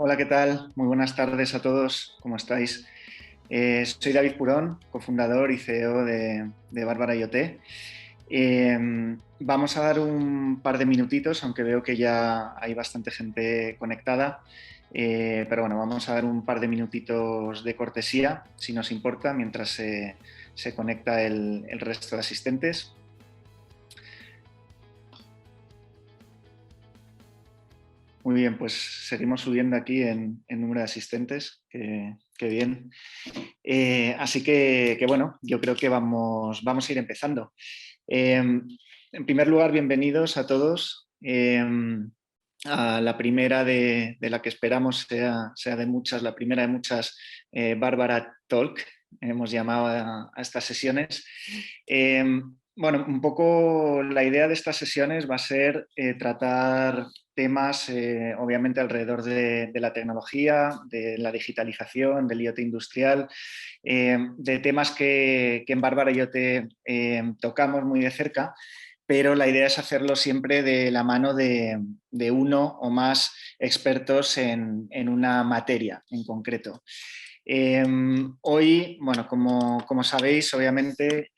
Hola, ¿qué tal? Muy buenas tardes a todos. ¿Cómo estáis? Soy David Purón, cofundador y CEO de Bárbara IoT. Vamos a dar un par de minutitos, aunque veo que ya hay bastante gente conectada. Pero bueno, vamos a dar un par de minutitos de cortesía, si nos importa, mientras se conecta el resto de asistentes. Muy bien, pues seguimos subiendo aquí en número de asistentes. Qué bien. Así que bueno, yo creo que vamos a ir empezando. En primer lugar, bienvenidos a todos a la primera de la que esperamos sea de muchas, la primera de muchas Bárbara Talk, hemos llamado a estas sesiones. Bueno, un poco la idea de estas sesiones va a ser tratar temas, obviamente, alrededor de la tecnología, de la digitalización, del IoT industrial, de temas que en Bárbara IoT tocamos muy de cerca, pero la idea es hacerlo siempre de la mano de uno o más expertos en una materia en concreto. Hoy, bueno, como sabéis, obviamente,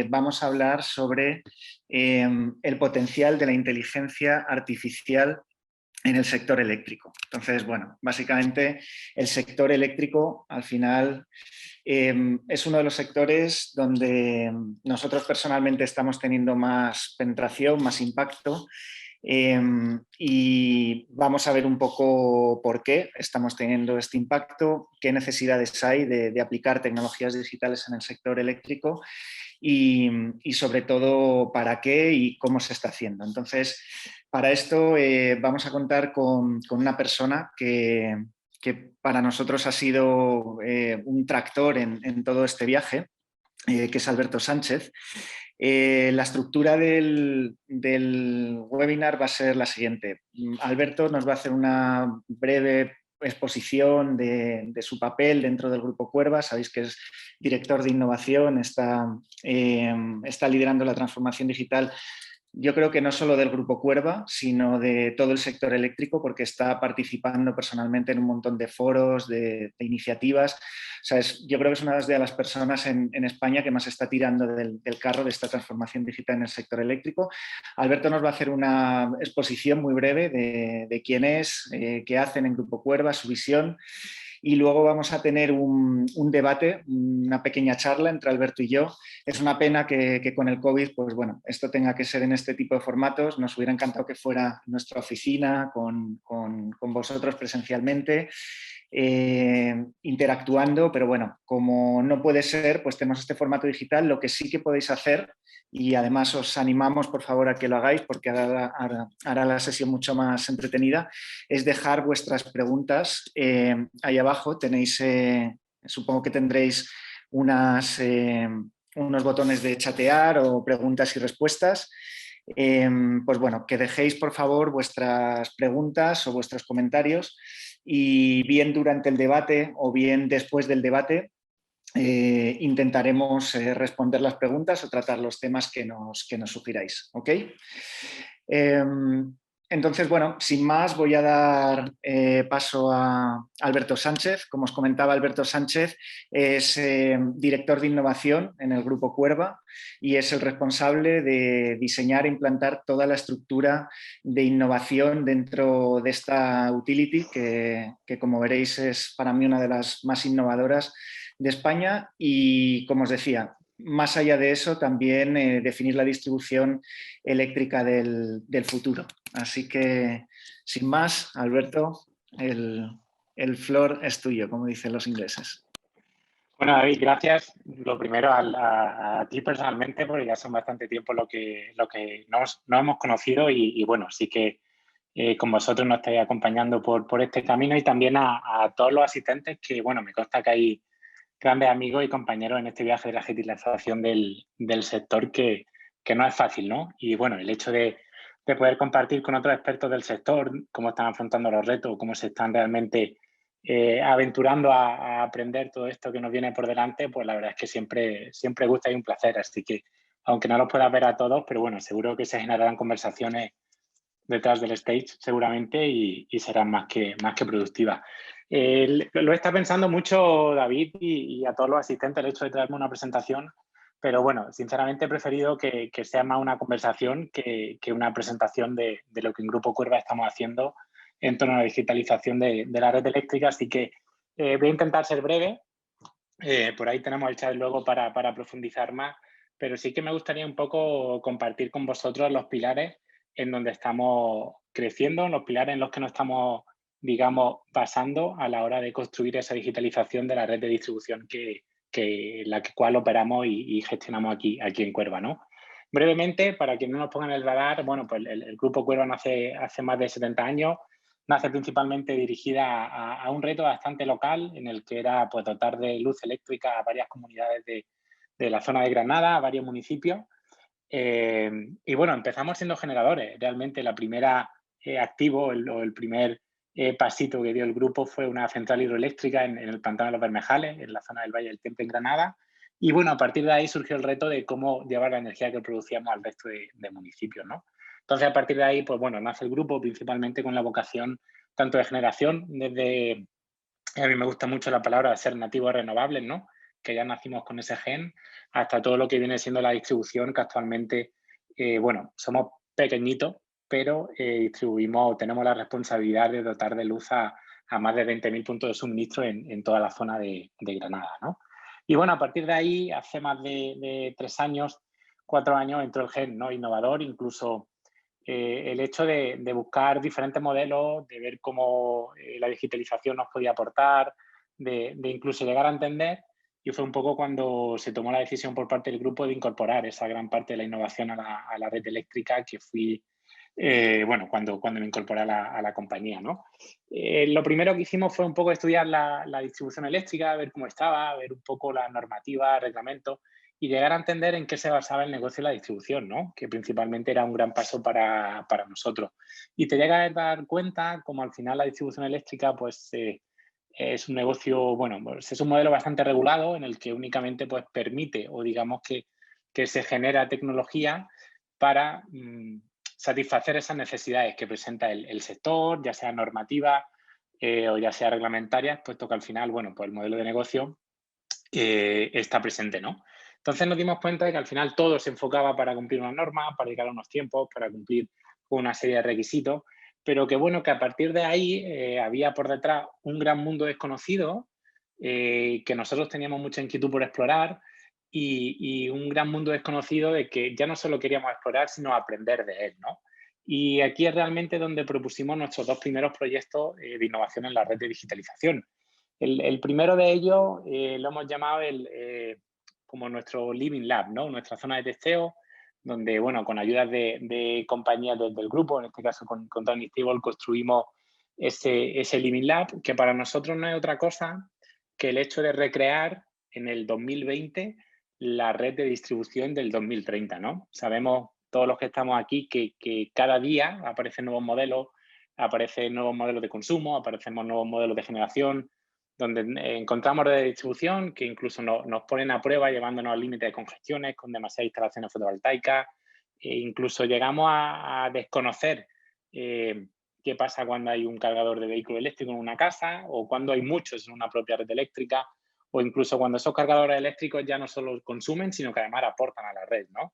vamos a hablar sobre el potencial de la inteligencia artificial en el sector eléctrico. Entonces, bueno, básicamente el sector eléctrico al final es uno de los sectores donde nosotros personalmente estamos teniendo más penetración, más impacto. Y vamos a ver un poco por qué estamos teniendo este impacto, qué necesidades hay de aplicar tecnologías digitales en el sector eléctrico y sobre todo para qué y cómo se está haciendo. Entonces, para esto vamos a contar con una persona que para nosotros ha sido un tractor en todo este viaje, que es Alberto Sánchez. La estructura del webinar va a ser la siguiente. Alberto nos va a hacer una breve exposición de su papel dentro del Grupo Cuerva. Sabéis que es director de innovación, está liderando la transformación digital. Yo creo que no solo del Grupo Cuerva, sino de todo el sector eléctrico, porque está participando personalmente en un montón de foros, de iniciativas. O sea, yo creo que es una de las personas en España que más está tirando del carro de esta transformación digital en el sector eléctrico. Alberto nos va a hacer una exposición muy breve de quién es, qué hacen en Grupo Cuerva, su visión. Y luego vamos a tener un debate, una pequeña charla entre Alberto y yo. Es una pena que con el COVID, pues bueno, esto tenga que ser en este tipo de formatos. Nos hubiera encantado que fuera en nuestra oficina, con vosotros presencialmente, interactuando, pero bueno, como no puede ser, pues tenemos este formato digital. Lo que sí que podéis hacer, y además os animamos por favor a que lo hagáis porque hará la sesión mucho más entretenida, es dejar vuestras preguntas ahí abajo. Tenéis, supongo que tendréis unos botones de chatear o preguntas y respuestas. Pues bueno, que dejéis por favor vuestras preguntas o vuestros comentarios y bien durante el debate o bien después del debate intentaremos responder las preguntas o tratar los temas que nos sugiráis. ¿Ok? Entonces, bueno, sin más voy a dar paso a Alberto Sánchez. Como os comentaba, Alberto Sánchez es director de innovación en el Grupo Cuerva y es el responsable de diseñar e implantar toda la estructura de innovación dentro de esta utility que como veréis es para mí una de las más innovadoras de España y, como os decía, más allá de eso, también definir la distribución eléctrica del futuro. Así que, sin más, Alberto, el floor es tuyo, como dicen los ingleses. Bueno, David, gracias. Lo primero a ti personalmente, porque ya son bastante tiempo lo que nos hemos conocido y bueno, sí que con vosotros nos estáis acompañando por este camino y también a todos los asistentes que, bueno, me consta que hay grandes amigos y compañeros en este viaje de la digitalización del sector que no es fácil, ¿no? Y bueno, el hecho de poder compartir con otros expertos del sector cómo están afrontando los retos, cómo se están realmente aventurando a aprender todo esto que nos viene por delante, pues la verdad es que siempre gusta y un placer. Así que, aunque no los puedas ver a todos, pero bueno, seguro que se generarán conversaciones detrás del stage seguramente y serán más que productivas. Lo está pensando mucho David y a todos los asistentes el hecho de traerme una presentación, pero bueno, sinceramente he preferido que sea más una conversación que una presentación de lo que en Grupo Cuerva estamos haciendo en torno a la digitalización de la red eléctrica, así que voy a intentar ser breve. Por ahí tenemos el chat luego para profundizar más, pero sí que me gustaría un poco compartir con vosotros los pilares en donde estamos creciendo, los pilares en los que nos estamos, digamos, basando a la hora de construir esa digitalización de la red de distribución que la cual operamos y gestionamos aquí en Cuerva, ¿no? Brevemente, para quien no nos ponga en el radar, bueno, pues el Grupo Cuerva nace hace más de 70 años, nace principalmente dirigida a un reto bastante local en el que era pues, dotar de luz eléctrica a varias comunidades de la zona de Granada, a varios municipios. Y bueno, empezamos siendo generadores. Realmente la primera activo o el primer pasito que dio el grupo fue una central hidroeléctrica en el Pantano de los Bermejales, en la zona del Valle del Temple, en Granada. Y bueno, a partir de ahí surgió el reto de cómo llevar la energía que producíamos al resto de municipios, ¿no? Entonces, a partir de ahí, pues bueno, nace el grupo principalmente con la vocación tanto de generación, desde, a mí me gusta mucho la palabra de ser nativos renovables, ¿no? Que ya nacimos con ese gen, hasta todo lo que viene siendo la distribución, que actualmente, bueno, somos pequeñitos, pero distribuimos, tenemos la responsabilidad de dotar de luz a más de 20.000 puntos de suministro en toda la zona de Granada, ¿no? Y bueno, a partir de ahí, hace más de 3 años, 4 años, entró el gen, ¿no? Innovador, incluso el hecho de buscar diferentes modelos, de ver cómo la digitalización nos podía aportar, de incluso llegar a entender, y fue un poco cuando se tomó la decisión por parte del grupo de incorporar esa gran parte de la innovación a la red eléctrica, que fui, bueno, cuando me incorporé a la compañía, ¿no? Lo primero que hicimos fue un poco estudiar la distribución eléctrica, ver cómo estaba, ver un poco la normativa, reglamentos, y llegar a entender en qué se basaba el negocio de la distribución, ¿no? Que principalmente era un gran paso para nosotros. Y te llegas a dar cuenta como al final la distribución eléctrica pues es un negocio, bueno, pues es un modelo bastante regulado en el que únicamente pues permite o digamos que se genera tecnología para satisfacer esas necesidades que presenta el sector, ya sea normativa o ya sea reglamentarias, puesto que al final, bueno, pues el modelo de negocio está presente, ¿no? Entonces nos dimos cuenta de que al final todo se enfocaba para cumplir una norma, para llegar a unos tiempos, para cumplir con una serie de requisitos, pero que bueno, que a partir de ahí había por detrás un gran mundo desconocido que nosotros teníamos mucha inquietud por explorar y un gran mundo desconocido de que ya no solo queríamos explorar, sino aprender de él, ¿no? Y aquí es realmente donde propusimos nuestros 2 primeros proyectos de innovación en la red de digitalización. El primero de ellos lo hemos llamado como nuestro Living Lab, ¿no? Nuestra zona de testeo, donde, bueno, con ayudas de compañías del grupo, en este caso con Tony Stable, construimos ese Living Lab, que para nosotros no es otra cosa que el hecho de recrear en el 2020 la red de distribución del 2030, ¿no? Sabemos todos los que estamos aquí que cada día aparecen nuevos modelos de consumo, aparecen nuevos modelos de generación, donde encontramos redes de distribución que incluso nos ponen a prueba llevándonos al límite de congestiones con demasiadas instalaciones fotovoltaicas, incluso llegamos a desconocer qué pasa cuando hay un cargador de vehículo eléctrico en una casa o cuando hay muchos en una propia red eléctrica o incluso cuando esos cargadores eléctricos ya no solo consumen, sino que además aportan a la red, ¿no?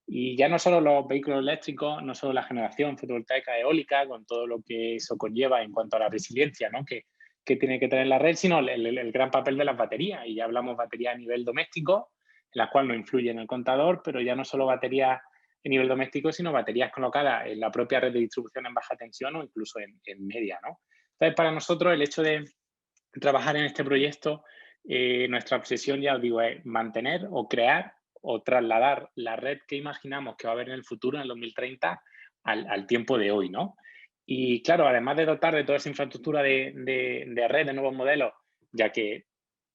Y ya no solo los vehículos eléctricos, no solo la generación fotovoltaica eólica, con todo lo que eso conlleva en cuanto a la resiliencia, ¿no? que tiene que tener la red, sino el gran papel de las baterías. Y ya hablamos baterías a nivel doméstico, en las cuales no influye en el contador, pero ya no solo baterías a nivel doméstico, sino baterías colocadas en la propia red de distribución en baja tensión o incluso en media, ¿no? Entonces, para nosotros, el hecho de trabajar en este proyecto, nuestra obsesión, ya os digo, es mantener o crear o trasladar la red que imaginamos que va a haber en el futuro, en el 2030, al tiempo de hoy, ¿no? Y claro, además de dotar de toda esa infraestructura de red, de nuevos modelos, ya que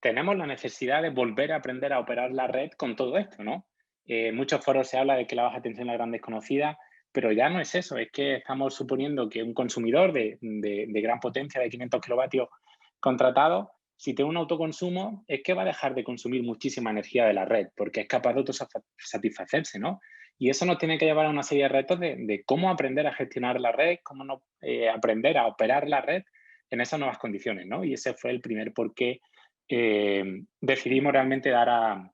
tenemos la necesidad de volver a aprender a operar la red con todo esto, ¿no? En muchos foros se habla de que la baja tensión es la gran desconocida, pero ya no es eso, es que estamos suponiendo que un consumidor de gran potencia, de 500 kilovatios contratado, si tiene un autoconsumo, es que va a dejar de consumir muchísima energía de la red, porque es capaz de autosatisfacerse, ¿no? Y eso nos tiene que llevar a una serie de retos de cómo aprender a gestionar la red, cómo no, aprender a operar la red en esas nuevas condiciones, ¿no? Y ese fue el primer por qué decidimos realmente dar a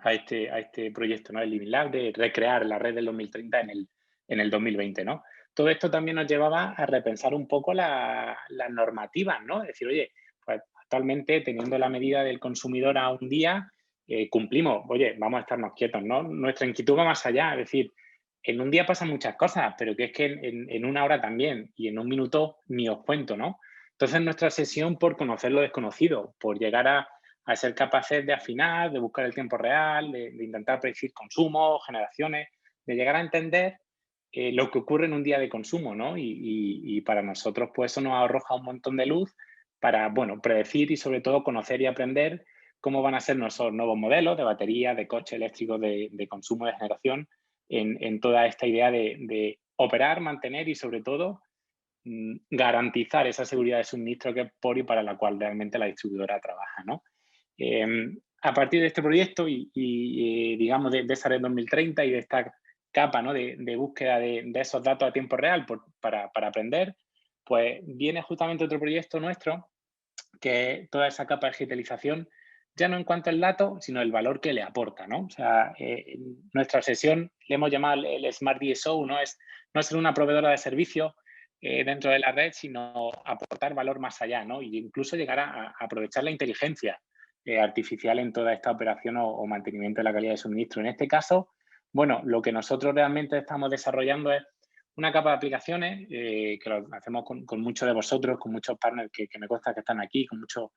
este proyecto, ¿no? El Living Lab, de recrear la red del 2030 en el 2020, ¿no? Todo esto también nos llevaba a repensar un poco las normativas, ¿no? Es decir, oye, pues actualmente teniendo la medida del consumidor a un día, cumplimos, oye, vamos a estarnos quietos, ¿no? Nuestra inquietud va más allá, es decir, en un día pasan muchas cosas, pero que es que en una hora también, y en un minuto ni os cuento, ¿no? Entonces nuestra sesión por conocer lo desconocido, por llegar a ser capaces de afinar, de buscar el tiempo real, de intentar predecir consumo, generaciones, de llegar a entender lo que ocurre en un día de consumo, ¿no? Y para nosotros, pues eso nos arroja un montón de luz para, bueno, predecir y sobre todo conocer y aprender cómo van a ser nuestros nuevos modelos de batería, de coche eléctrico, de consumo de generación, en toda esta idea de operar, mantener y sobre todo garantizar esa seguridad de suministro que es por y para la cual realmente la distribuidora trabaja, ¿no? A partir de este proyecto digamos, de esa red 2030 y de esta capa, ¿no? de búsqueda de esos datos a tiempo real para aprender, pues viene justamente otro proyecto nuestro, que es toda esa capa de digitalización, ya no en cuanto al dato, sino el valor que le aporta, ¿no? O sea, nuestra sesión le hemos llamado el Smart DSO, no es ser una proveedora de servicio dentro de la red, sino aportar valor más allá, ¿no? Y incluso llegar a aprovechar la inteligencia artificial en toda esta operación o mantenimiento de la calidad de suministro. En este caso, bueno, lo que nosotros realmente estamos desarrollando es una capa de aplicaciones que lo hacemos con muchos de vosotros, con muchos partners que me consta que están aquí, con muchos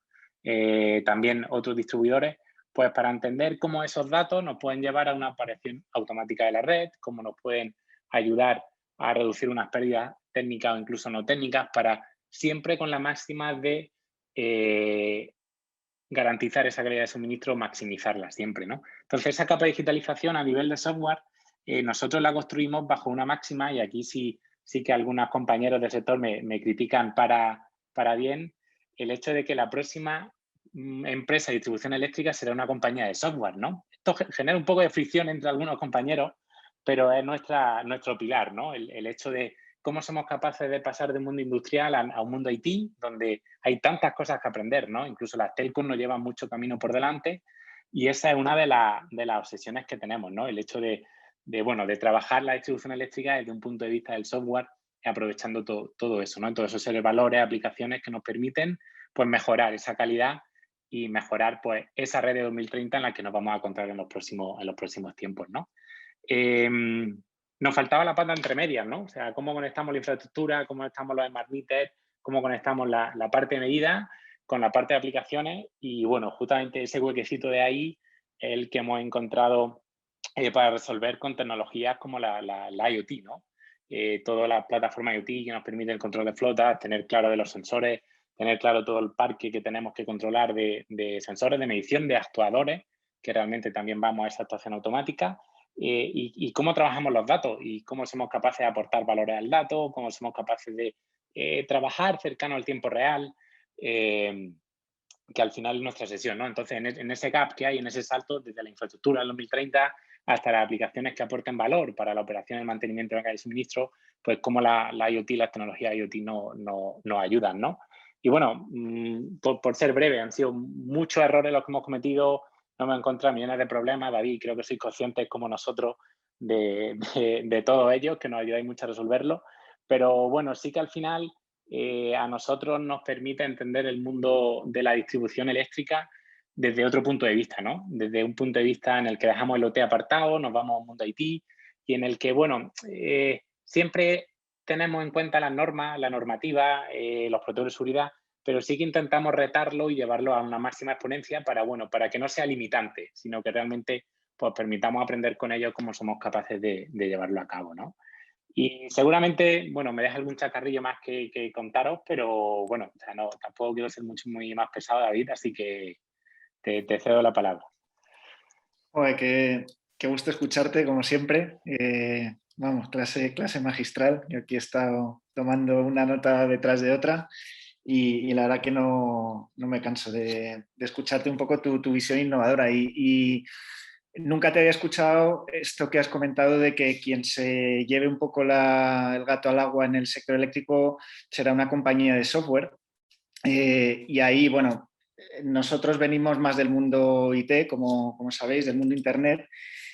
también otros distribuidores, pues para entender cómo esos datos nos pueden llevar a una aparición automática de la red, cómo nos pueden ayudar a reducir unas pérdidas técnicas o incluso no técnicas, para siempre con la máxima de garantizar esa calidad de suministro, maximizarla siempre, ¿no? Entonces, esa capa de digitalización a nivel de software, nosotros la construimos bajo una máxima, y aquí sí que algunos compañeros del sector me critican para bien, el hecho de que la próxima empresa de distribución eléctrica será una compañía de software, ¿no? Esto genera un poco de fricción entre algunos compañeros, pero es nuestro pilar, ¿no? El hecho de cómo somos capaces de pasar del mundo industrial a un mundo IT, donde hay tantas cosas que aprender, ¿no? Incluso las telcos nos llevan mucho camino por delante, y esa es una de las obsesiones que tenemos, ¿no? El hecho bueno, de trabajar la distribución eléctrica desde un punto de vista del software, aprovechando todo eso, ¿no? Todos esos valores, aplicaciones que nos permiten, pues, mejorar esa calidad y mejorar, pues, esa red de 2030 en la que nos vamos a encontrar en los próximos tiempos, ¿no? Nos faltaba la pata entre medias, ¿no? O sea, cómo conectamos la infraestructura, cómo conectamos los smart meters, cómo conectamos la parte de medida con la parte de aplicaciones, y bueno, justamente ese huequecito de ahí es el que hemos encontrado para resolver con tecnologías como la IoT, ¿no? Toda la plataforma IoT que nos permite el control de flotas, tener claro de los sensores, tener claro todo el parque que tenemos que controlar de sensores, de medición, de actuadores, que realmente también vamos a esa actuación automática. Y cómo trabajamos los datos y cómo somos capaces de aportar valores al dato, cómo somos capaces de trabajar cercano al tiempo real, que al final es nuestra sesión, ¿no? Entonces, en ese gap que hay, en ese salto, desde la infraestructura del 2030 hasta las aplicaciones que aporten valor para la operación y el mantenimiento de la cadena de suministro, pues cómo la IoT, las tecnologías IoT nos ayudan, ¿no? Y bueno, por ser breve, han sido muchos errores los que hemos cometido, no hemos encontrado millones de problemas. David, creo que sois conscientes como nosotros de todo ello, que nos ayudáis mucho a resolverlo. Pero bueno, sí que al final a nosotros nos permite entender el mundo de la distribución eléctrica desde otro punto de vista, ¿no? Desde un punto de vista en el que dejamos el OT apartado, nos vamos a un mundo IT, y en el que, bueno, siempre tenemos en cuenta las normas, la normativa, los protocolos de seguridad, pero sí que intentamos retarlo y llevarlo a una máxima exponencia para que no sea limitante, sino que realmente, pues, permitamos aprender con ellos cómo somos capaces de llevarlo a cabo, ¿no? Y seguramente, bueno, me deja algún chacarrillo más que contaros, pero bueno, o sea, no, tampoco quiero ser muy más pesado, David, así que te cedo la palabra. Joder, qué gusto escucharte, como siempre. Vamos, clase magistral. Yo aquí he estado tomando una nota detrás de otra, y la verdad que no me canso de escucharte un poco tu visión innovadora. Y nunca te había escuchado esto que has comentado de que quien se lleve un poco el gato al agua en el sector eléctrico será una compañía de software. Y ahí, bueno, nosotros venimos más del mundo IT, como sabéis, del mundo Internet,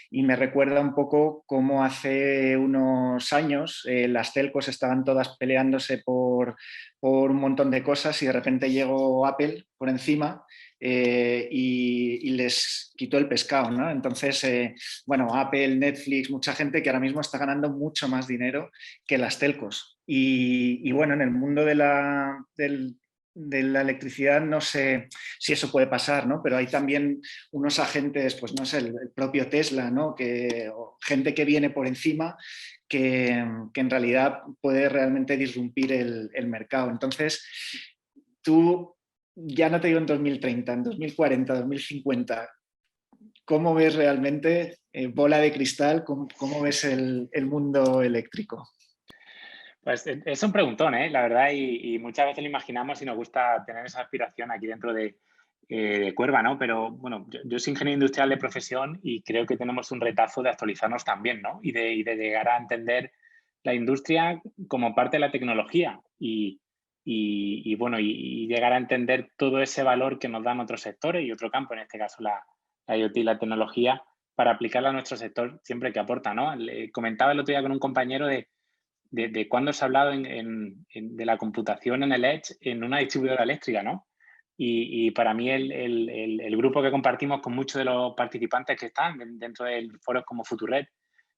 y me recuerda un poco cómo hace unos años las telcos estaban todas peleándose por un montón de cosas y de repente llegó Apple por encima y les quitó el pescado, ¿no? Entonces, bueno, Apple, Netflix, mucha gente que ahora mismo está ganando mucho más dinero que las telcos. Y bueno, en el mundo de la electricidad no sé si eso puede pasar, ¿no? Pero hay también unos agentes, pues no sé, el propio Tesla, ¿no? O gente que viene por encima que en realidad puede realmente disrumpir el mercado. Entonces, tú, ya no te digo en 2030, en 2040, 2050, ¿cómo ves realmente, bola de cristal, cómo ves el mundo eléctrico? Pues es un preguntón, ¿eh? La verdad, y muchas veces lo imaginamos y nos gusta tener esa aspiración aquí dentro de Cuerva, ¿no? Pero bueno, yo soy ingeniero industrial de profesión y creo que tenemos un retazo de actualizarnos también, ¿no? Y de llegar a entender la industria como parte de la tecnología y bueno, y llegar a entender todo ese valor que nos dan otros sectores y otro campo, en este caso la IoT y la tecnología, para aplicarla a nuestro sector siempre que aporta, ¿no? Comentaba el otro día con un compañero de cuándo se ha hablado de la computación en el Edge en una distribuidora eléctrica, ¿no? Y para mí el grupo que compartimos con muchos de los participantes que están dentro de foros como Futured,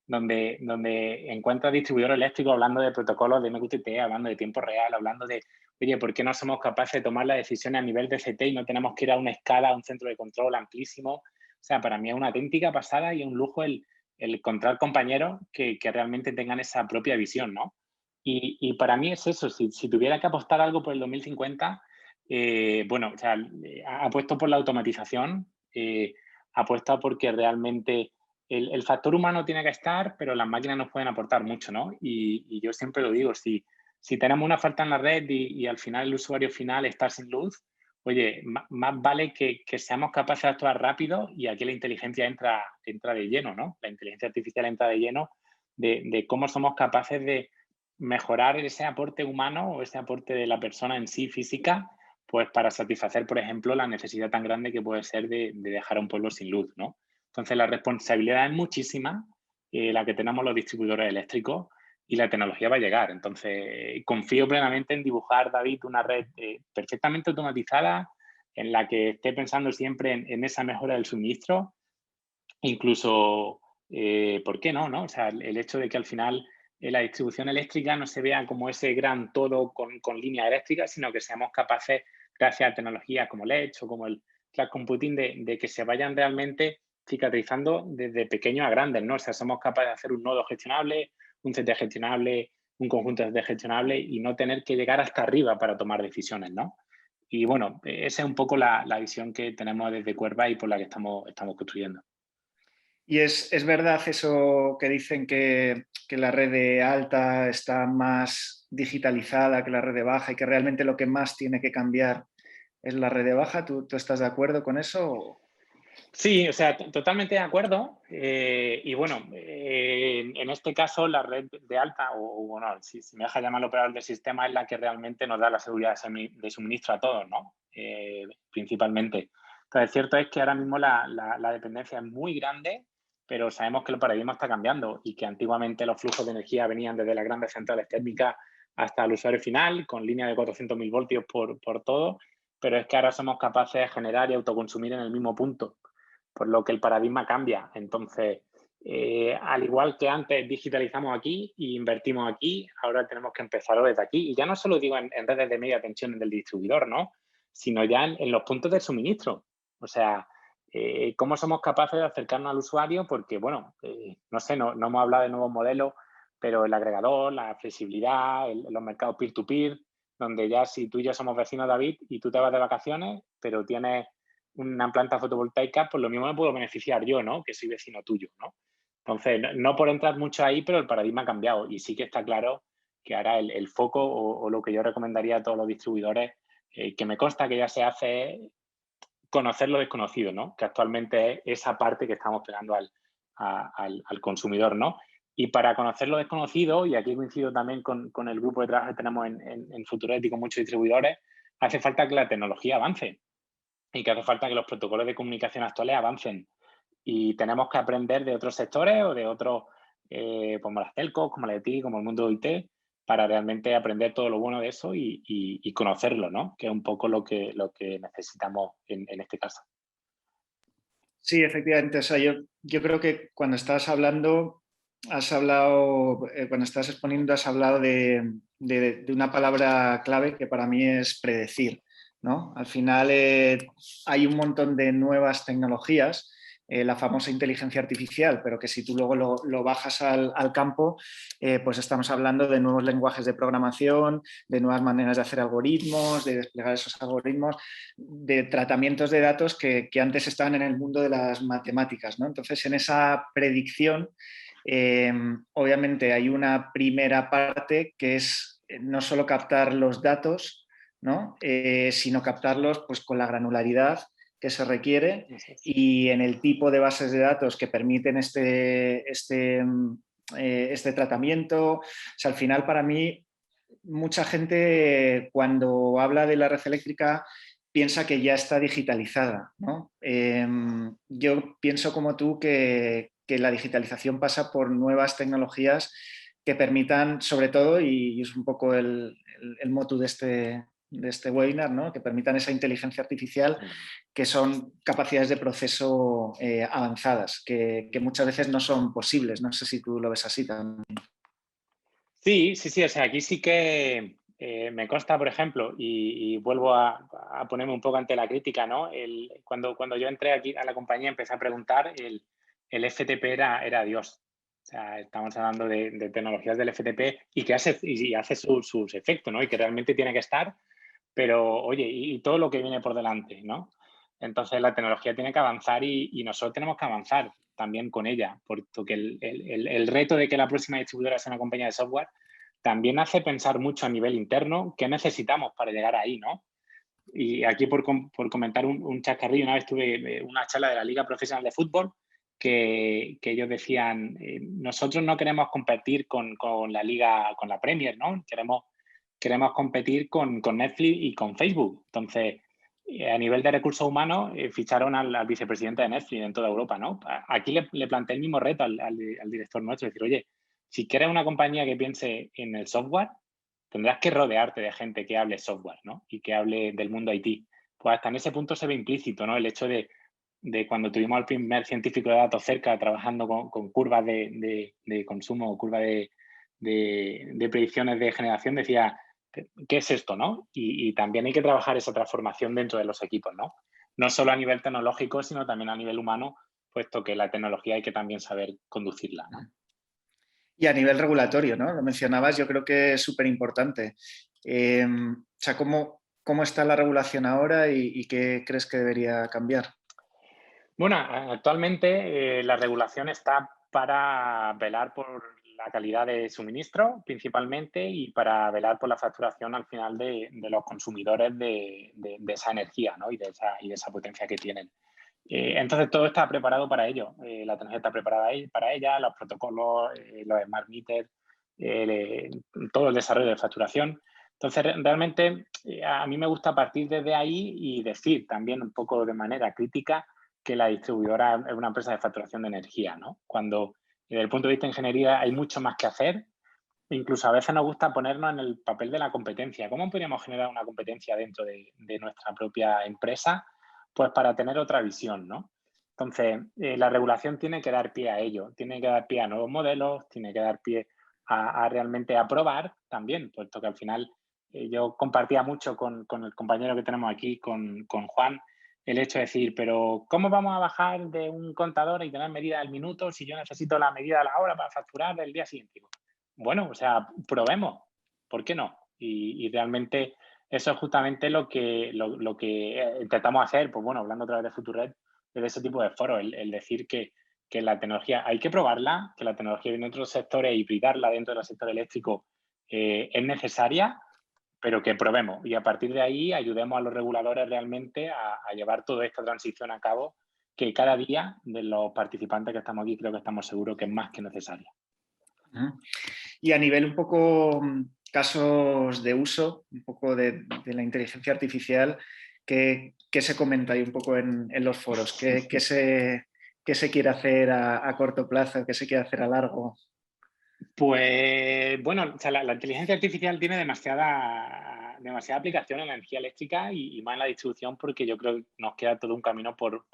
donde encuentras distribuidores eléctricos hablando de protocolos de MQTT, hablando de tiempo real, hablando de, oye, ¿por qué no somos capaces de tomar las decisiones a nivel de CT y no tenemos que ir a una escala, a un centro de control amplísimo? O sea, para mí es una auténtica pasada y un lujo el encontrar compañeros que realmente tengan esa propia visión, ¿no? Y para mí es eso, si tuviera que apostar algo por el 2050, bueno, o sea, apuesto por la automatización, apuesto porque realmente el factor humano tiene que estar, pero las máquinas nos pueden aportar mucho, ¿no? Y yo siempre lo digo, si tenemos una falta en la red y al final el usuario final está sin luz, oye, más vale que seamos capaces de actuar rápido y aquí la inteligencia entra de lleno, ¿no? La inteligencia artificial entra de lleno de cómo somos capaces de mejorar ese aporte humano o ese aporte de la persona en sí física, pues para satisfacer, por ejemplo, la necesidad tan grande que puede ser de dejar a un pueblo sin luz, ¿no? Entonces, la responsabilidad es muchísima, la que tenemos los distribuidores eléctricos, y la tecnología va a llegar. Entonces, confío plenamente en dibujar, David, una red perfectamente automatizada en la que esté pensando siempre en esa mejora del suministro, incluso, ¿por qué no? O sea, el hecho de que al final la distribución eléctrica no se vea como ese gran todo con línea eléctrica, sino que seamos capaces, gracias a tecnologías como el Edge o como el cloud computing, de que se vayan realmente cicatrizando desde pequeños a grandes, ¿no? O sea, somos capaces de hacer un nodo gestionable, un CT gestionable, un conjunto de CT gestionable y no tener que llegar hasta arriba para tomar decisiones, ¿no? Y bueno, esa es un poco la visión que tenemos desde Cuerva y por la que estamos construyendo. Y es verdad eso que dicen que la red de alta está más digitalizada que la red de baja y que realmente lo que más tiene que cambiar es la red de baja. ¿Tú estás de acuerdo con eso? Sí, o sea, totalmente de acuerdo. Y bueno, en este caso la red de alta, o bueno, si me deja llamarlo operador del sistema, es la que realmente nos da la seguridad de suministro a todos, ¿no? Principalmente. Entonces, cierto es que ahora mismo la dependencia es muy grande, pero sabemos que el paradigma está cambiando y que antiguamente los flujos de energía venían desde las grandes centrales térmicas hasta el usuario final, con línea de 400.000 voltios por todo, pero es que ahora somos capaces de generar y autoconsumir en el mismo punto, por lo que el paradigma cambia. Entonces, al igual que antes digitalizamos aquí e invertimos aquí, ahora tenemos que empezarlo desde aquí. Y ya no solo digo en redes de media tensión del distribuidor, ¿no? Sino ya en los puntos de suministro. O sea, cómo somos capaces de acercarnos al usuario, porque, bueno, no sé, no hemos hablado de nuevos modelos, pero el agregador, la flexibilidad, los mercados peer-to-peer, donde ya si tú y yo somos vecinos, David, y tú te vas de vacaciones, pero tienes una planta fotovoltaica, pues lo mismo me puedo beneficiar yo, ¿no? Que soy vecino tuyo, ¿no? Entonces, no por entrar mucho ahí, pero el paradigma ha cambiado y sí que está claro que ahora el foco o lo que yo recomendaría a todos los distribuidores, que me consta que ya se hace, conocer lo desconocido, ¿no? Que actualmente es esa parte que estamos pegando al consumidor, ¿no? Y para conocer lo desconocido, y aquí coincido también con el grupo de trabajo que tenemos en Futuretti con muchos distribuidores, hace falta que la tecnología avance y que hace falta que los protocolos de comunicación actuales avancen. Y tenemos que aprender de otros sectores o de otros, como las telcos, como la de TI, como el mundo de IT, para realmente aprender todo lo bueno de eso y conocerlo, ¿no? Que es un poco lo que necesitamos en este caso. Sí, efectivamente. O sea, yo creo que cuando estás hablando, cuando estás exponiendo, has hablado de una palabra clave que para mí es predecir, ¿no? Al final hay un montón de nuevas tecnologías, la famosa inteligencia artificial, pero que si tú luego lo bajas al campo, pues estamos hablando de nuevos lenguajes de programación, de nuevas maneras de hacer algoritmos, de desplegar esos algoritmos, de tratamientos de datos que antes estaban en el mundo de las matemáticas, ¿no? Entonces, en esa predicción, obviamente hay una primera parte que es no solo captar los datos, ¿no? Sino captarlos pues, con la granularidad que se requiere y en el tipo de bases de datos que permiten este tratamiento. O sea, al final, para mí, mucha gente cuando habla de la red eléctrica piensa que ya está digitalizada, ¿no? Yo pienso como tú que la digitalización pasa por nuevas tecnologías que permitan, sobre todo, y es un poco el motu de este webinar, ¿no? Que permitan esa inteligencia artificial, que son capacidades de proceso avanzadas, que muchas veces no son posibles. No sé si tú lo ves así también. Sí, sí, sí. O sea, aquí sí que me consta, por ejemplo, y vuelvo a ponerme un poco ante la crítica, ¿no? Cuando yo entré aquí a la compañía empecé a preguntar, el FTP era Dios. O sea, estamos hablando de tecnologías del FTP y que hace sus efectos, ¿no? Y que realmente tiene que estar, pero oye, y todo lo que viene por delante, ¿no? Entonces la tecnología tiene que avanzar y nosotros tenemos que avanzar también con ella, porque el reto de que la próxima distribuidora sea una compañía de software también hace pensar mucho a nivel interno qué necesitamos para llegar ahí, ¿no? Y aquí por comentar un chascarrillo, una vez tuve una charla de la Liga Profesional de Fútbol que ellos decían, nosotros no queremos competir con la Liga, con la Premier, ¿no? Queremos competir con Netflix y con Facebook. Entonces, a nivel de recursos humanos, ficharon al vicepresidente de Netflix en toda Europa, ¿no? Aquí le planteé el mismo reto al director nuestro, decir, oye, si quieres una compañía que piense en el software, tendrás que rodearte de gente que hable software, ¿no? Y que hable del mundo IT. Pues hasta en ese punto se ve implícito, ¿no? El hecho de cuando tuvimos al primer científico de datos cerca trabajando con curvas de consumo, curvas de predicciones de generación, decía, ¿qué es esto, no? Y también hay que trabajar esa transformación dentro de los equipos, ¿no? No solo a nivel tecnológico, sino también a nivel humano, puesto que la tecnología hay que también saber conducirla, ¿no? Y a nivel regulatorio, ¿no? Lo mencionabas, yo creo que es súper importante. O sea, ¿cómo está la regulación ahora y qué crees que debería cambiar? Bueno, actualmente la regulación está para velar por la calidad de suministro principalmente y para velar por la facturación al final de los consumidores de esa energía, ¿no? y de esa potencia que tienen. Entonces todo está preparado para ello. La tecnología está preparada para ella, los protocolos, los smart meters, todo el desarrollo de facturación. Entonces realmente a mí me gusta partir desde ahí y decir también un poco de manera crítica que la distribuidora es una empresa de facturación de energía, ¿no? Cuando desde el punto de vista de ingeniería hay mucho más que hacer, incluso a veces nos gusta ponernos en el papel de la competencia. ¿Cómo podríamos generar una competencia dentro de nuestra propia empresa? Pues para tener otra visión, ¿no? Entonces, la regulación tiene que dar pie a ello, tiene que dar pie a nuevos modelos, tiene que dar pie a realmente aprobar también, puesto que al final yo compartía mucho con el compañero que tenemos aquí, con Juan, el hecho de decir, pero ¿cómo vamos a bajar de un contador y tener medida del minuto si yo necesito la medida de la hora para facturar del día siguiente? Bueno, o sea, probemos, ¿por qué no? Y realmente eso es justamente lo que intentamos hacer, pues bueno, hablando otra vez de Futured, de ese tipo de foros, el decir que la tecnología hay que probarla, que la tecnología viene de otros sectores y hibridarla dentro del sector eléctrico es necesaria, pero que probemos y a partir de ahí ayudemos a los reguladores realmente a llevar toda esta transición a cabo, que cada día de los participantes que estamos aquí creo que estamos seguros que es más que necesaria. Y a nivel un poco casos de uso, un poco de la inteligencia artificial, ¿qué se comenta ahí un poco en los foros? ¿Qué se quiere hacer a corto plazo? ¿Qué se quiere hacer a largo? Pues bueno, o sea, la inteligencia artificial tiene demasiada aplicación en la energía eléctrica y más en la distribución porque yo creo que nos queda todo un camino por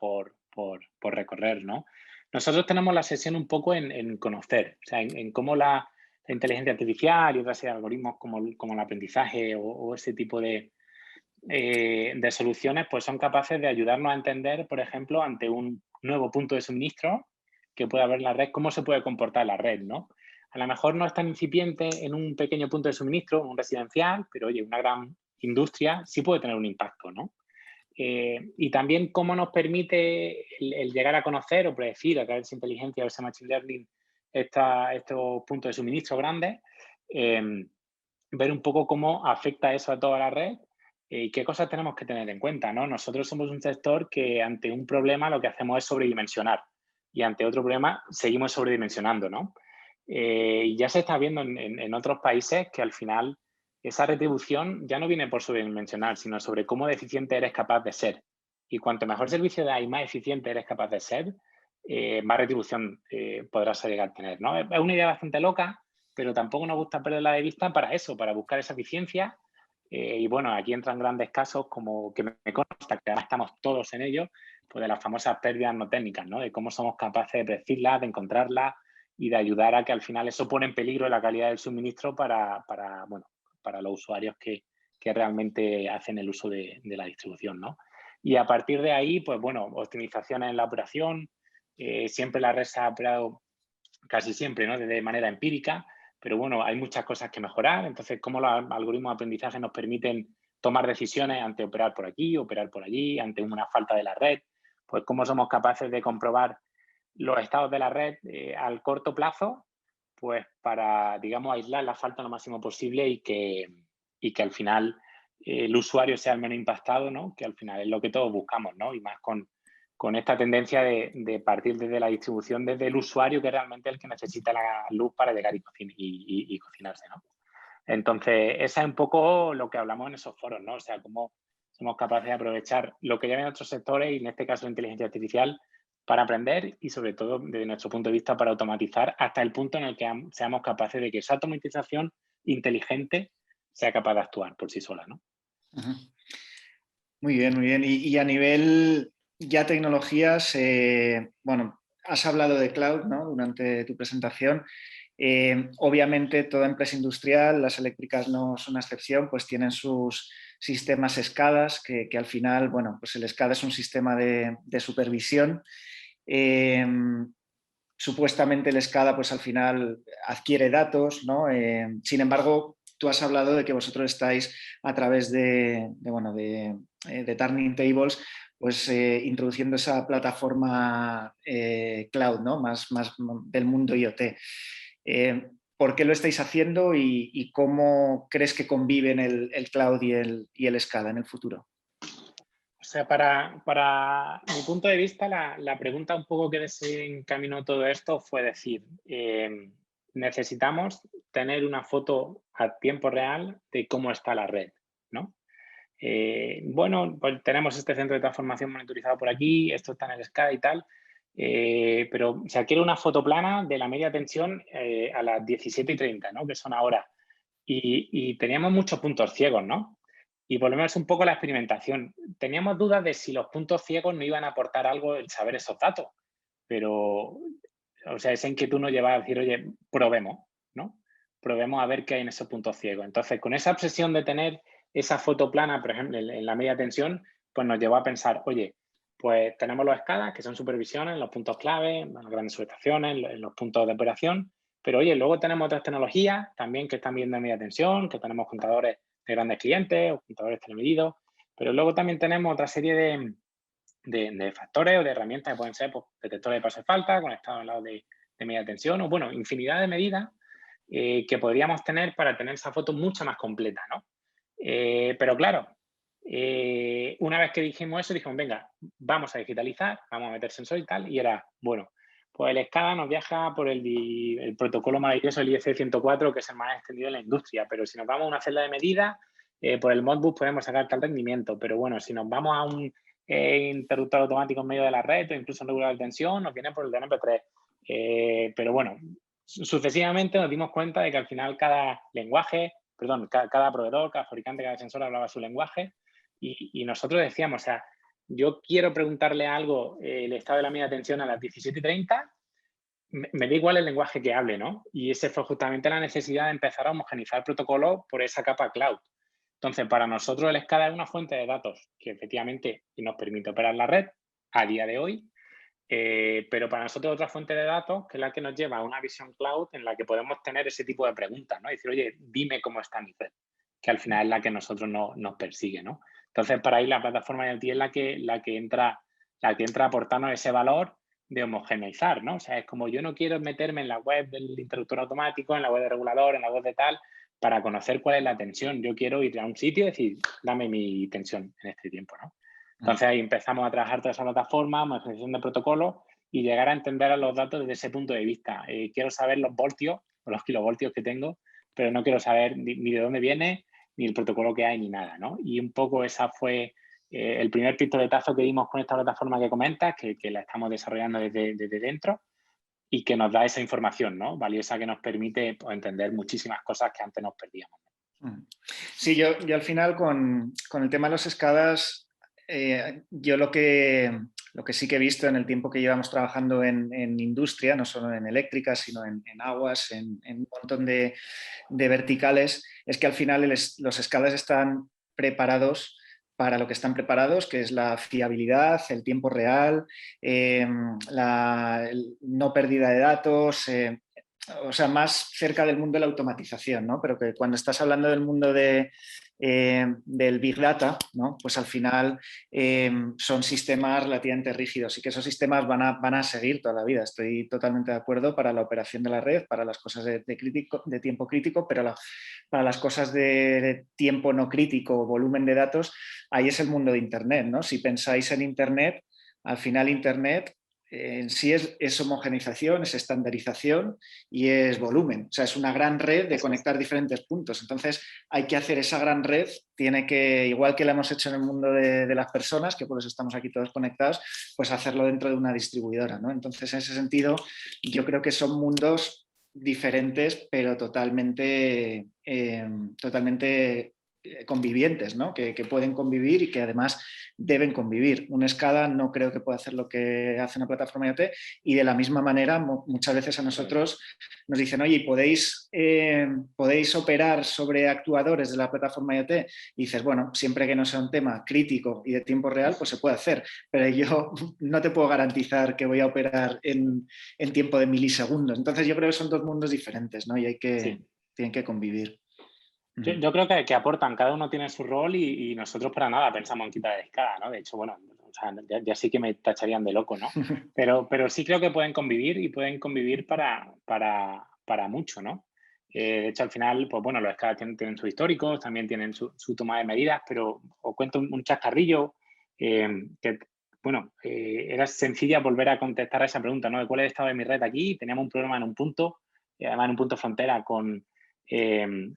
recorrer, ¿no? Nosotros tenemos la sesión un poco en conocer, o sea, en cómo la inteligencia artificial y otras serie de algoritmos como el aprendizaje o ese tipo de soluciones, pues son capaces de ayudarnos a entender, por ejemplo, ante un nuevo punto de suministro que puede haber en la red, cómo se puede comportar la red, ¿no? A lo mejor no es tan incipiente en un pequeño punto de suministro, un residencial, pero oye, una gran industria sí puede tener un impacto, ¿no? Y también cómo nos permite el llegar a conocer o predecir a través de inteligencia o ese machine learning estos puntos de suministro grandes, ver un poco cómo afecta eso a toda la red y qué cosas tenemos que tener en cuenta, ¿no? Nosotros somos un sector que ante un problema lo que hacemos es sobredimensionar y ante otro problema seguimos sobredimensionando, ¿no? Y ya se está viendo en otros países que al final esa retribución ya no viene por sobredimensionar, sino sobre cómo deficiente eres capaz de ser. Y cuanto mejor servicio da y más eficiente eres capaz de ser, más retribución podrás llegar a tener, ¿no? Es una idea bastante loca, pero tampoco nos gusta perderla de vista para eso, para buscar esa eficiencia. Y bueno, aquí entran grandes casos como que me consta que ahora estamos todos en ello, pues de las famosas pérdidas no técnicas, ¿no? De cómo somos capaces de predecirlas, de encontrarlas y de ayudar a que al final eso pone en peligro la calidad del suministro para los usuarios que realmente hacen el uso de la distribución, ¿no? Y a partir de ahí, pues bueno, optimizaciones en la operación. Siempre la red se ha operado casi siempre, ¿no? De manera empírica, pero bueno, hay muchas cosas que mejorar. Entonces, cómo los algoritmos de aprendizaje nos permiten tomar decisiones ante operar por aquí, operar por allí, ante una falta de la red, pues cómo somos capaces de comprobar los estados de la red al corto plazo, pues para, digamos, aislar la falta lo máximo posible y que al final el usuario sea el menos impactado, ¿no? Que al final es lo que todos buscamos, ¿no? Y más con esta tendencia de partir desde la distribución, desde el usuario, que es realmente el que necesita la luz para llegar y cocinarse, ¿no? Entonces, esa es un poco lo que hablamos en esos foros, ¿no? O sea, cómo somos capaces de aprovechar lo que ya ven otros sectores, y en este caso la inteligencia artificial, para aprender y sobre todo desde nuestro punto de vista para automatizar hasta el punto en el que seamos capaces de que esa automatización inteligente sea capaz de actuar por sí sola, ¿no? Muy bien, muy bien. Y a nivel ya tecnologías, bueno, has hablado de cloud, ¿no? Durante tu presentación. Obviamente toda empresa industrial, las eléctricas no son una excepción, pues tienen sus sistemas SCADAs, que al final, bueno, pues el SCADA es un sistema de supervisión. Supuestamente el SCADA pues al final adquiere datos, ¿no? Sin embargo, tú has hablado de que vosotros estáis a través de Turning Tables, pues introduciendo esa plataforma cloud, ¿no? Más del mundo IoT. ¿Por qué lo estáis haciendo y cómo crees que conviven el cloud y el SCADA en el futuro? O sea, para mi punto de vista, la pregunta un poco que desencaminó todo esto fue decir, necesitamos tener una foto a tiempo real de cómo está la red, ¿no? Bueno, pues tenemos este centro de transformación monitorizado por aquí, esto está en el SCADA y tal, pero o sea, quiero una foto plana de la media tensión a las 17:30, ¿no? Que son ahora. Y teníamos muchos puntos ciegos, ¿no? Y volvemos un poco a la experimentación. Teníamos dudas de si los puntos ciegos no iban a aportar algo el saber esos datos, pero, o sea, esa inquietud nos lleva a decir, oye, probemos, ¿no? Probemos a ver qué hay en esos puntos ciegos. Entonces, con esa obsesión de tener esa foto plana, por ejemplo, en la media tensión, pues nos llevó a pensar, oye, pues tenemos los SCADA, que son supervisiones en los puntos clave, en las grandes subestaciones, en los puntos de operación, pero oye, luego tenemos otras tecnologías también que están viendo en media tensión, que tenemos contadores de grandes clientes o contadores telemedidos, pero luego también tenemos otra serie de factores o de herramientas que pueden ser pues, detectores de paso de falta, conectados al lado de media tensión, o bueno, infinidad de medidas que podríamos tener para tener esa foto mucho más completa, ¿no? Pero claro, una vez que dijimos eso, dijimos, venga, vamos a digitalizar, vamos a meter sensor y tal, y era, bueno, pues el SCADA nos viaja por el protocolo maravilloso, el IEC 104, que es el más extendido en la industria, pero si nos vamos a una celda de medida, por el Modbus podemos sacar tal rendimiento, pero bueno, si nos vamos a un interruptor automático en medio de la red o incluso un regulador de tensión, nos viene por el DNP3. Pero bueno, sucesivamente nos dimos cuenta de que al final cada lenguaje, perdón, cada proveedor, cada fabricante, cada sensor hablaba su lenguaje y nosotros decíamos, o sea, yo quiero preguntarle algo, el estado de la media tensión a las 17:30, me da igual el lenguaje que hable, ¿no? Y ese fue justamente la necesidad de empezar a homogenizar protocolos por esa capa cloud. Entonces, para nosotros el SCADA es una fuente de datos que efectivamente nos permite operar la red a día de hoy, pero para nosotros otra fuente de datos que es la que nos lleva a una visión cloud en la que podemos tener ese tipo de preguntas, ¿no? Y decir, oye, dime cómo está mi red, que al final es la que nosotros nos persigue, ¿no? Entonces, para ahí la plataforma IoT es la que entra a aportarnos ese valor de homogeneizar, ¿no? O sea, es como yo no quiero meterme en la web del interruptor automático, en la web del regulador, en la web de tal, para conocer cuál es la tensión. Yo quiero ir a un sitio y decir, dame mi tensión en este tiempo, ¿no? Entonces ahí empezamos a trabajar toda esa plataforma, homogenización de protocolos y llegar a entender a los datos desde ese punto de vista. Quiero saber los voltios o los kilovoltios que tengo, pero no quiero saber ni de dónde viene, ni el protocolo que hay, ni nada, ¿no? Y un poco esa fue el primer pistoletazo que dimos con esta plataforma que comentas, que la estamos desarrollando desde dentro y que nos da esa información, ¿no? Valiosa que nos permite pues, entender muchísimas cosas que antes nos perdíamos. Sí, yo al final con el tema de los SCADAs, yo lo que sí que he visto en el tiempo que llevamos trabajando en industria, no solo en eléctrica, sino en aguas, en un montón de verticales, es que al final los SCADAs están preparados para lo que están preparados, que es la fiabilidad, el tiempo real, la no pérdida de datos, o sea, más cerca del mundo de la automatización, ¿no? Pero que cuando estás hablando del mundo del Big Data, ¿no? Pues al final son sistemas relativamente rígidos y que esos sistemas van a seguir toda la vida. Estoy totalmente de acuerdo para la operación de la red, para las cosas de tiempo crítico, pero para las cosas de tiempo no crítico, volumen de datos, ahí es el mundo de Internet, ¿no? Si pensáis en Internet, al final Internet en sí es homogenización, es estandarización y es volumen. O sea, es una gran red de conectar diferentes puntos. Entonces, hay que hacer esa gran red, tiene que, igual que la hemos hecho en el mundo de las personas, que por eso estamos aquí todos conectados, pues hacerlo dentro de una distribuidora, ¿no? Entonces, en ese sentido, yo creo que son mundos diferentes, pero totalmente convivientes, ¿no? Que pueden convivir y que además deben convivir. Un SCADA no creo que pueda hacer lo que hace una plataforma IoT y de la misma manera muchas veces a nosotros nos dicen, oye, ¿podéis operar sobre actuadores de la plataforma IoT? Y dices, bueno, siempre que no sea un tema crítico y de tiempo real, pues se puede hacer, pero yo no te puedo garantizar que voy a operar en tiempo de milisegundos. Entonces yo creo que son dos mundos diferentes, ¿no? Y tienen que convivir. Yo creo que aportan, cada uno tiene su rol y nosotros para nada pensamos en quitar de escala, ¿no? De hecho, bueno, o sea, ya sí que me tacharían de loco, ¿no? Pero sí creo que pueden convivir y pueden convivir para mucho, ¿no? De hecho, al final, pues bueno, los escalas tienen sus históricos, también tienen su toma de medidas, pero os cuento un chascarrillo que, bueno, era sencilla volver a contestar a esa pregunta, ¿no? De cuál es el estado de mi red aquí. Teníamos un problema en un punto, además en un punto frontera con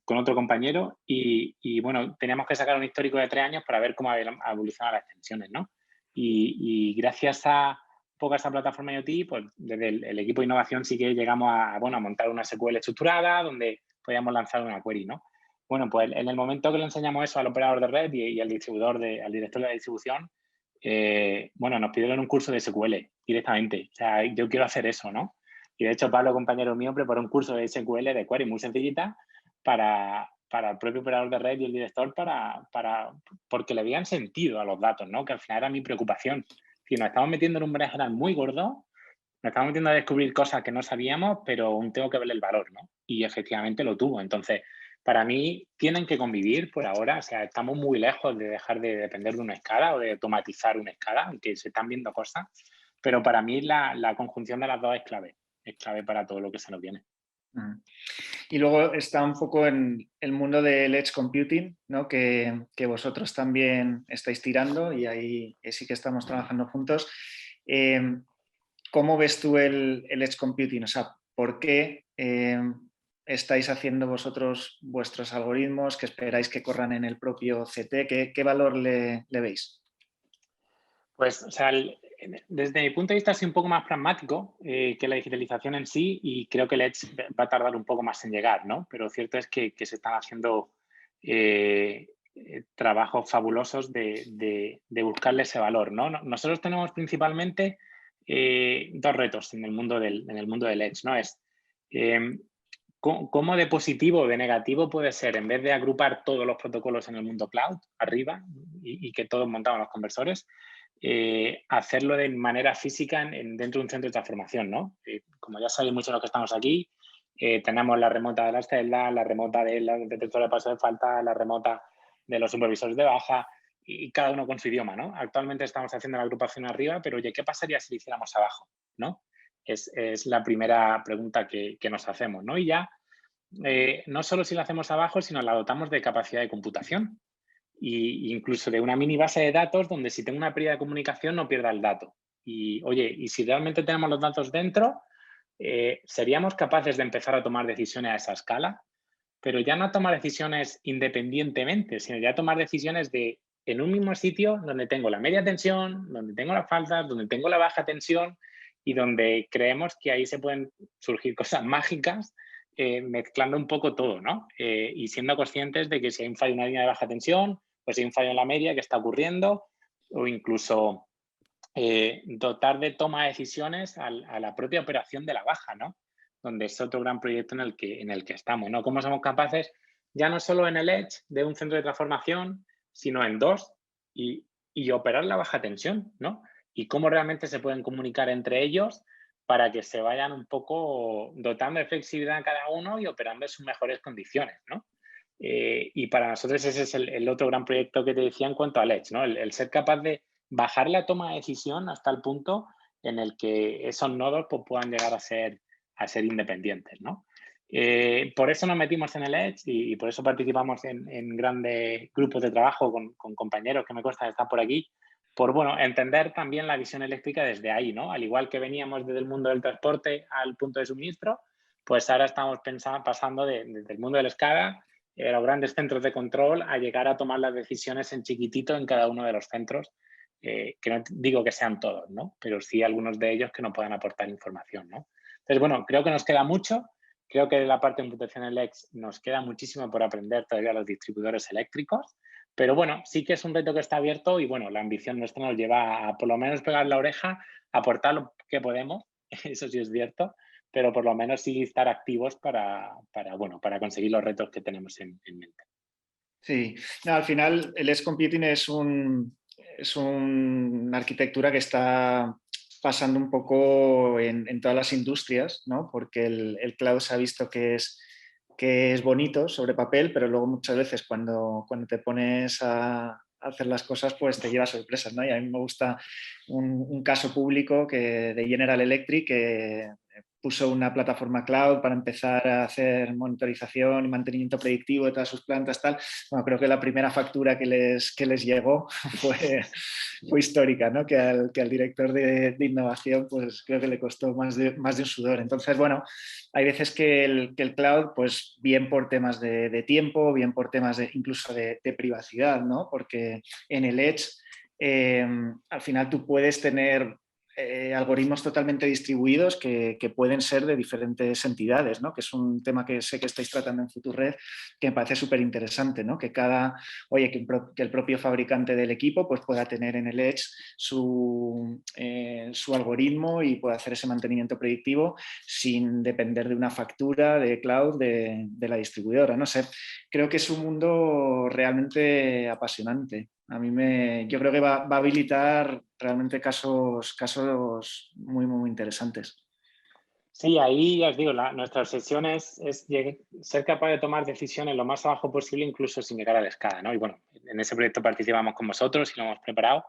otro compañero y, bueno, teníamos que sacar un histórico de 3 años para ver cómo habían evolucionado las extensiones, ¿no? Y gracias a un poco a esa plataforma IoT, pues desde el equipo de innovación sí que llegamos a montar una SQL estructurada donde podíamos lanzar una query, ¿no? Bueno, pues en el momento que le enseñamos eso al operador de red y al distribuidor, al director de la distribución, bueno, nos pidieron un curso de SQL directamente. O sea, yo quiero hacer eso, ¿no? Y de hecho, Pablo, compañero mío, preparó un curso de SQL de query muy sencillita para el propio operador de red y el director porque le veían sentido a los datos, ¿no? Que al final era mi preocupación. Si nos estamos metiendo en un berenjenal muy gordo, nos estamos metiendo a descubrir cosas que no sabíamos, pero aún tengo que ver el valor, ¿no? Y efectivamente lo tuvo. Entonces, para mí, tienen que convivir por ahora. O sea, estamos muy lejos de dejar de depender de una escala o de automatizar una escala, aunque se están viendo cosas. Pero para mí la conjunción de las dos es clave. Es clave para todo lo que se nos viene. Mm. Y luego está un poco en el mundo del edge computing, ¿no? Que vosotros también estáis tirando y ahí sí que estamos trabajando juntos. Eh, ¿Cómo ves tú el edge computing? O sea, ¿por qué estáis haciendo vosotros vuestros algoritmos que esperáis que corran en el propio CT? ¿Qué valor le veis? Pues, o sea, desde mi punto de vista, soy un poco más pragmático que la digitalización en sí y creo que el Edge va a tardar un poco más en llegar, ¿no? Pero cierto es que se están haciendo trabajos fabulosos de buscarle ese valor, ¿no? Nosotros tenemos principalmente dos retos en el mundo del Edge, ¿no? Es eh, cómo de positivo o de negativo puede ser, en vez de agrupar todos los protocolos en el mundo cloud, arriba, y que todos montamos los conversores, hacerlo de manera física dentro de un centro de transformación, ¿no? Como ya sabéis muchos de los que estamos aquí, tenemos la remota de las celdas, la remota de la detectora de paso de falta, la remota de los supervisores de baja y cada uno con su idioma, ¿no? Actualmente estamos haciendo la agrupación arriba, pero oye, ¿qué pasaría si lo hiciéramos abajo? ¿No? Es la primera pregunta que nos hacemos, ¿no? Y ya, no solo si lo hacemos abajo, sino la dotamos de capacidad de computación y incluso de una mini base de datos donde si tengo una pérdida de comunicación no pierda el dato. Y oye, y si realmente tenemos los datos dentro, seríamos capaces de empezar a tomar decisiones a esa escala, pero ya no tomar decisiones independientemente, sino ya tomar decisiones en un mismo sitio donde tengo la media tensión, donde tengo las faltas, donde tengo la baja tensión y donde creemos que ahí se pueden surgir cosas mágicas mezclando un poco todo, ¿no? Y siendo conscientes de que si hay un fallo en una línea de baja tensión, pues si hay un fallo en la media que está ocurriendo, o incluso dotar de toma de decisiones a la propia operación de la baja, ¿no? Donde es otro gran proyecto en el que estamos, ¿no? Cómo somos capaces, ya no solo en el edge de un centro de transformación, sino en dos, y operar la baja tensión, ¿no? Y cómo realmente se pueden comunicar entre ellos para que se vayan un poco dotando de flexibilidad cada uno y operando en sus mejores condiciones, ¿no? Y para nosotros ese es el otro gran proyecto que te decía en cuanto al Edge, ¿no? El ser capaz de bajar la toma de decisión hasta el punto en el que esos nodos pues, puedan llegar a ser independientes, ¿no? Por eso nos metimos en el Edge y por eso participamos en grandes grupos de trabajo con compañeros que me cuesta estar por aquí, por, bueno, entender también la visión eléctrica desde ahí, ¿no? Al igual que veníamos desde el mundo del transporte al punto de suministro, pues ahora estamos pasando desde el mundo del SCADA, los grandes centros de control, a llegar a tomar las decisiones en chiquitito en cada uno de los centros, que no digo que sean todos, ¿no? Pero sí algunos de ellos que nos puedan aportar información, ¿no? Entonces, bueno, creo que nos queda mucho. Creo que de la parte de computación Elex nos queda muchísimo por aprender todavía los distribuidores eléctricos, pero bueno, sí que es un reto que está abierto y bueno, la ambición nuestra nos lleva a por lo menos pegar la oreja, aportar lo que podemos, eso sí es cierto, pero por lo menos sí estar activos bueno, para conseguir los retos que tenemos en mente. Sí, no, al final el edge computing es una arquitectura que está pasando un poco en todas las industrias, ¿no? Porque el cloud se ha visto que es bonito sobre papel, pero luego muchas veces cuando te pones a hacer las cosas, pues te lleva sorpresas, ¿no? Y a mí me gusta un caso público de General Electric que puso una plataforma cloud para empezar a hacer monitorización y mantenimiento predictivo de todas sus plantas, tal. Bueno, creo que la primera factura que les llegó fue histórica, ¿no? Que al director de innovación, pues creo que le costó más de un sudor. Entonces, bueno, hay veces que el cloud, pues bien por temas de tiempo, bien por temas incluso de privacidad, ¿no? Porque en el Edge, al final tú puedes tener algoritmos totalmente distribuidos que pueden ser de diferentes entidades, ¿no? Que es un tema que sé que estáis tratando en Futurred, que me parece súper interesante, ¿no? Que el propio fabricante del equipo pues, pueda tener en el Edge su algoritmo y pueda hacer ese mantenimiento predictivo sin depender de una factura de cloud de la distribuidora. No sé, creo que es un mundo realmente apasionante. Yo creo que va a habilitar realmente casos muy, muy interesantes. Sí, ahí ya os digo, nuestra obsesión es ser capaz de tomar decisiones lo más abajo posible, incluso sin llegar a la escala, ¿no? Y bueno, en ese proyecto participamos con vosotros y lo hemos preparado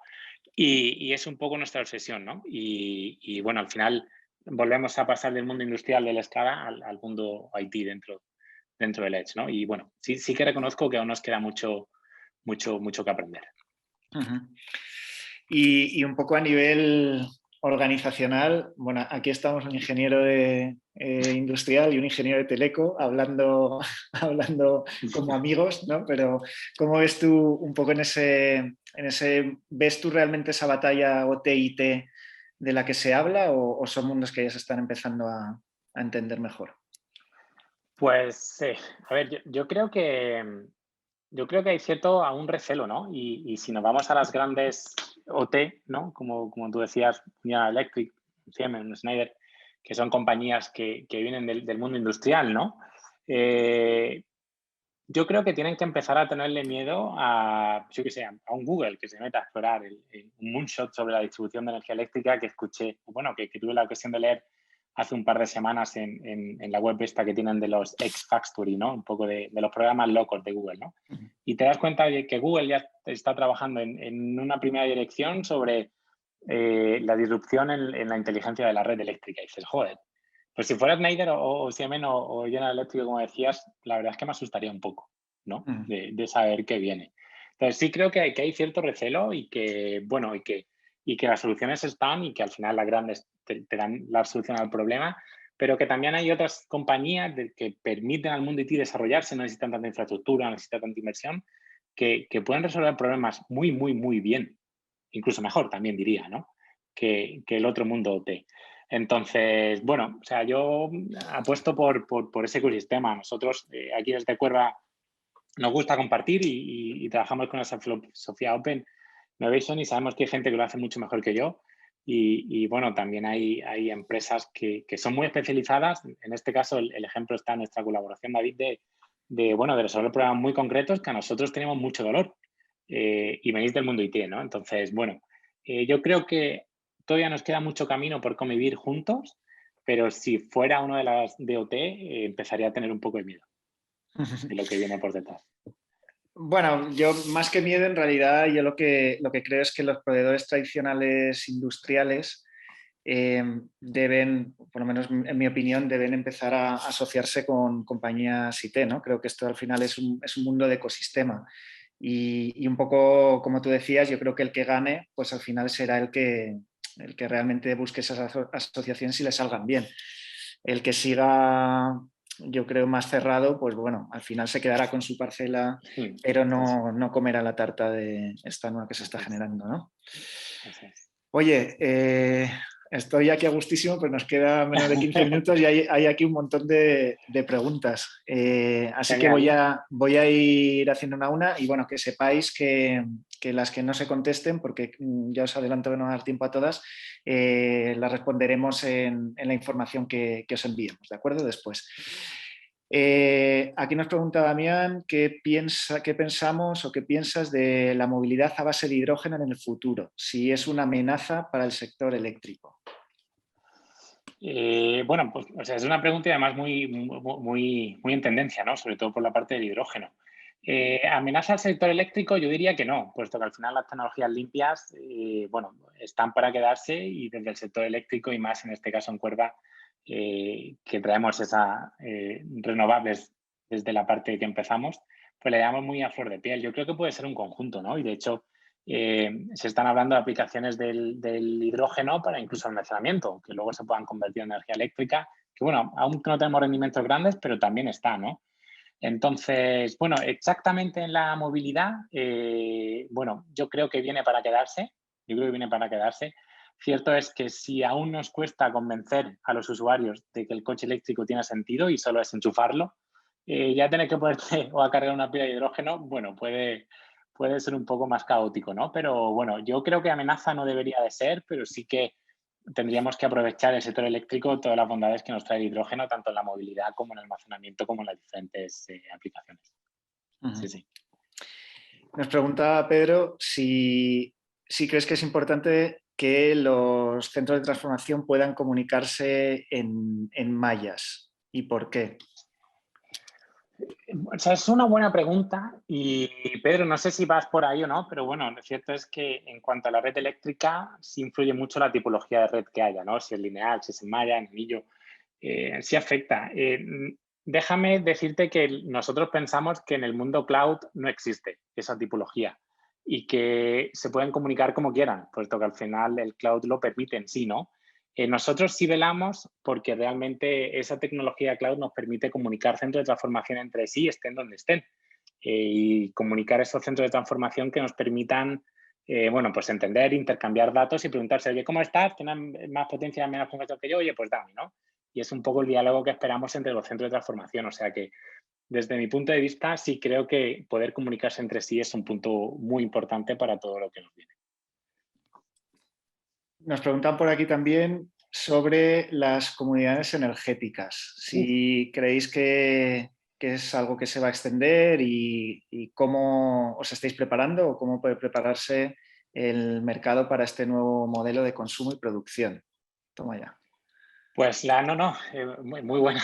y es un poco nuestra obsesión, ¿no? Y bueno, al final volvemos a pasar del mundo industrial de la escala al mundo IT dentro del Edge, ¿no? Y bueno, sí que reconozco que aún nos queda mucho que aprender. Uh-huh. Y un poco a nivel organizacional, bueno, aquí estamos un ingeniero industrial y un ingeniero de teleco hablando como amigos, ¿no? Pero ¿cómo ves tú un poco ves tú realmente esa batalla OT-IT de la que se habla o son mundos que ya se están empezando a entender mejor? Pues, a ver, yo creo que hay cierto aún recelo, ¿no? Y si nos vamos a las grandes OT, ¿no? Como tú decías, General Electric, Siemens, Schneider, que son compañías que vienen del mundo industrial, ¿no? Yo creo que tienen que empezar a tenerle miedo yo qué sé, a un Google que se meta a explorar un moonshot sobre la distribución de energía eléctrica que escuché, bueno, que tuve la ocasión de leer hace un par de semanas en la web esta que tienen de los X-Factory, ¿no? Un poco de los programas locos de Google, ¿no? Y te das cuenta de que Google ya está trabajando en una primera dirección sobre la disrupción en la inteligencia de la red eléctrica. Y dices, joder, pues si fuera Schneider o Siemens o General Electric, como decías, la verdad es que me asustaría un poco, ¿no? De saber qué viene. Entonces sí creo que hay cierto recelo y que, bueno, y que las soluciones están y que al final las grandes te dan la solución al problema, pero que también hay otras compañías que permiten al mundo IT desarrollarse, no necesitan tanta infraestructura, no necesitan tanta inversión, que pueden resolver problemas muy, muy, muy bien. Incluso mejor también diría, ¿no? Que el otro mundo OT. Entonces, bueno, o sea, yo apuesto por ese ecosistema. Nosotros aquí desde Cuerva nos gusta compartir y trabajamos con esa filosofía Open Innovation y sabemos que hay gente que lo hace mucho mejor que yo. Y bueno, también hay empresas que son muy especializadas. En este caso, el ejemplo está en nuestra colaboración, David, de resolver problemas muy concretos que a nosotros tenemos mucho dolor. Y venís del mundo IT, ¿no? Entonces, bueno, yo creo que todavía nos queda mucho camino por convivir juntos, pero si fuera uno de las DOT, empezaría a tener un poco de miedo de lo que viene por detrás. Bueno, yo más que miedo, en realidad, yo lo que creo es que los proveedores tradicionales industriales deben, por lo menos en mi opinión, deben empezar a asociarse con compañías IT, ¿no? Creo que esto al final es un mundo de ecosistema. Y un poco, como tú decías, yo creo que el que gane, pues al final será el que realmente busque esas asociaciones y le salgan bien. El que siga, yo creo, más cerrado, pues bueno, al final se quedará con su parcela, pero no comerá la tarta de esta nueva que se está generando, ¿no? Oye, estoy aquí a gustísimo, pero nos queda menos de 15 minutos y hay aquí un montón de preguntas. Así que voy a ir haciendo una a una y bueno, que sepáis que las que no se contesten, porque ya os adelanto que no va a dar tiempo a todas, las responderemos en la información que os enviemos, ¿de acuerdo? Después. Aquí nos pregunta Damián qué pensamos o qué piensas de la movilidad a base de hidrógeno en el futuro, si es una amenaza para el sector eléctrico. Bueno, pues o sea, es una pregunta y además muy en tendencia, ¿no? Sobre todo por la parte del hidrógeno. ¿Amenaza al sector eléctrico? Yo diría que no, puesto que al final las tecnologías limpias, bueno, están para quedarse y desde el sector eléctrico y más en este caso en Cuerva, que traemos esas renovables desde la parte que empezamos, pues le damos muy a flor de piel. Yo creo que puede ser un conjunto, ¿no? Y de hecho, se están hablando de aplicaciones del hidrógeno para incluso almacenamiento, que luego se puedan convertir en energía eléctrica, que bueno, aún no tenemos rendimientos grandes, pero también está, ¿no? Entonces, bueno, exactamente en la movilidad, bueno, yo creo que viene para quedarse, Cierto es que si aún nos cuesta convencer a los usuarios de que el coche eléctrico tiene sentido y solo es enchufarlo, ya tener que ponerte o a cargar una pila de hidrógeno, bueno, puede ser un poco más caótico, ¿no? Pero bueno, yo creo que amenaza no debería de ser, pero sí que tendríamos que aprovechar el sector eléctrico todas las bondades que nos trae el hidrógeno, tanto en la movilidad como en el almacenamiento, como en las diferentes aplicaciones. Sí. Nos pregunta Pedro si crees que es importante que los centros de transformación puedan comunicarse en mallas y por qué. O sea, es una buena pregunta y Pedro, no sé si vas por ahí o no, pero bueno, lo cierto es que en cuanto a la red eléctrica, sí influye mucho la tipología de red que haya, ¿no? Si es lineal, si es en malla, en anillo, sí afecta. Déjame decirte que nosotros pensamos que en el mundo cloud no existe esa tipología y que se pueden comunicar como quieran, puesto que al final el cloud lo permite en sí, ¿no? Nosotros sí velamos porque realmente esa tecnología cloud nos permite comunicar centros de transformación entre sí, estén donde estén, y comunicar esos centros de transformación que nos permitan, bueno, pues entender, intercambiar datos y preguntarse, oye, ¿cómo estás? ¿Tienes más potencia, menos potencia que yo? Oye, pues dame, ¿no? Y es un poco el diálogo que esperamos entre los centros de transformación. O sea que, desde mi punto de vista, sí creo que poder comunicarse entre sí es un punto muy importante para todo lo que nos viene. Nos preguntan por aquí también sobre las comunidades energéticas. Si creéis que es algo que se va a extender y cómo os estáis preparando o cómo puede prepararse el mercado para este nuevo modelo de consumo y producción. Toma ya. Pues muy buena.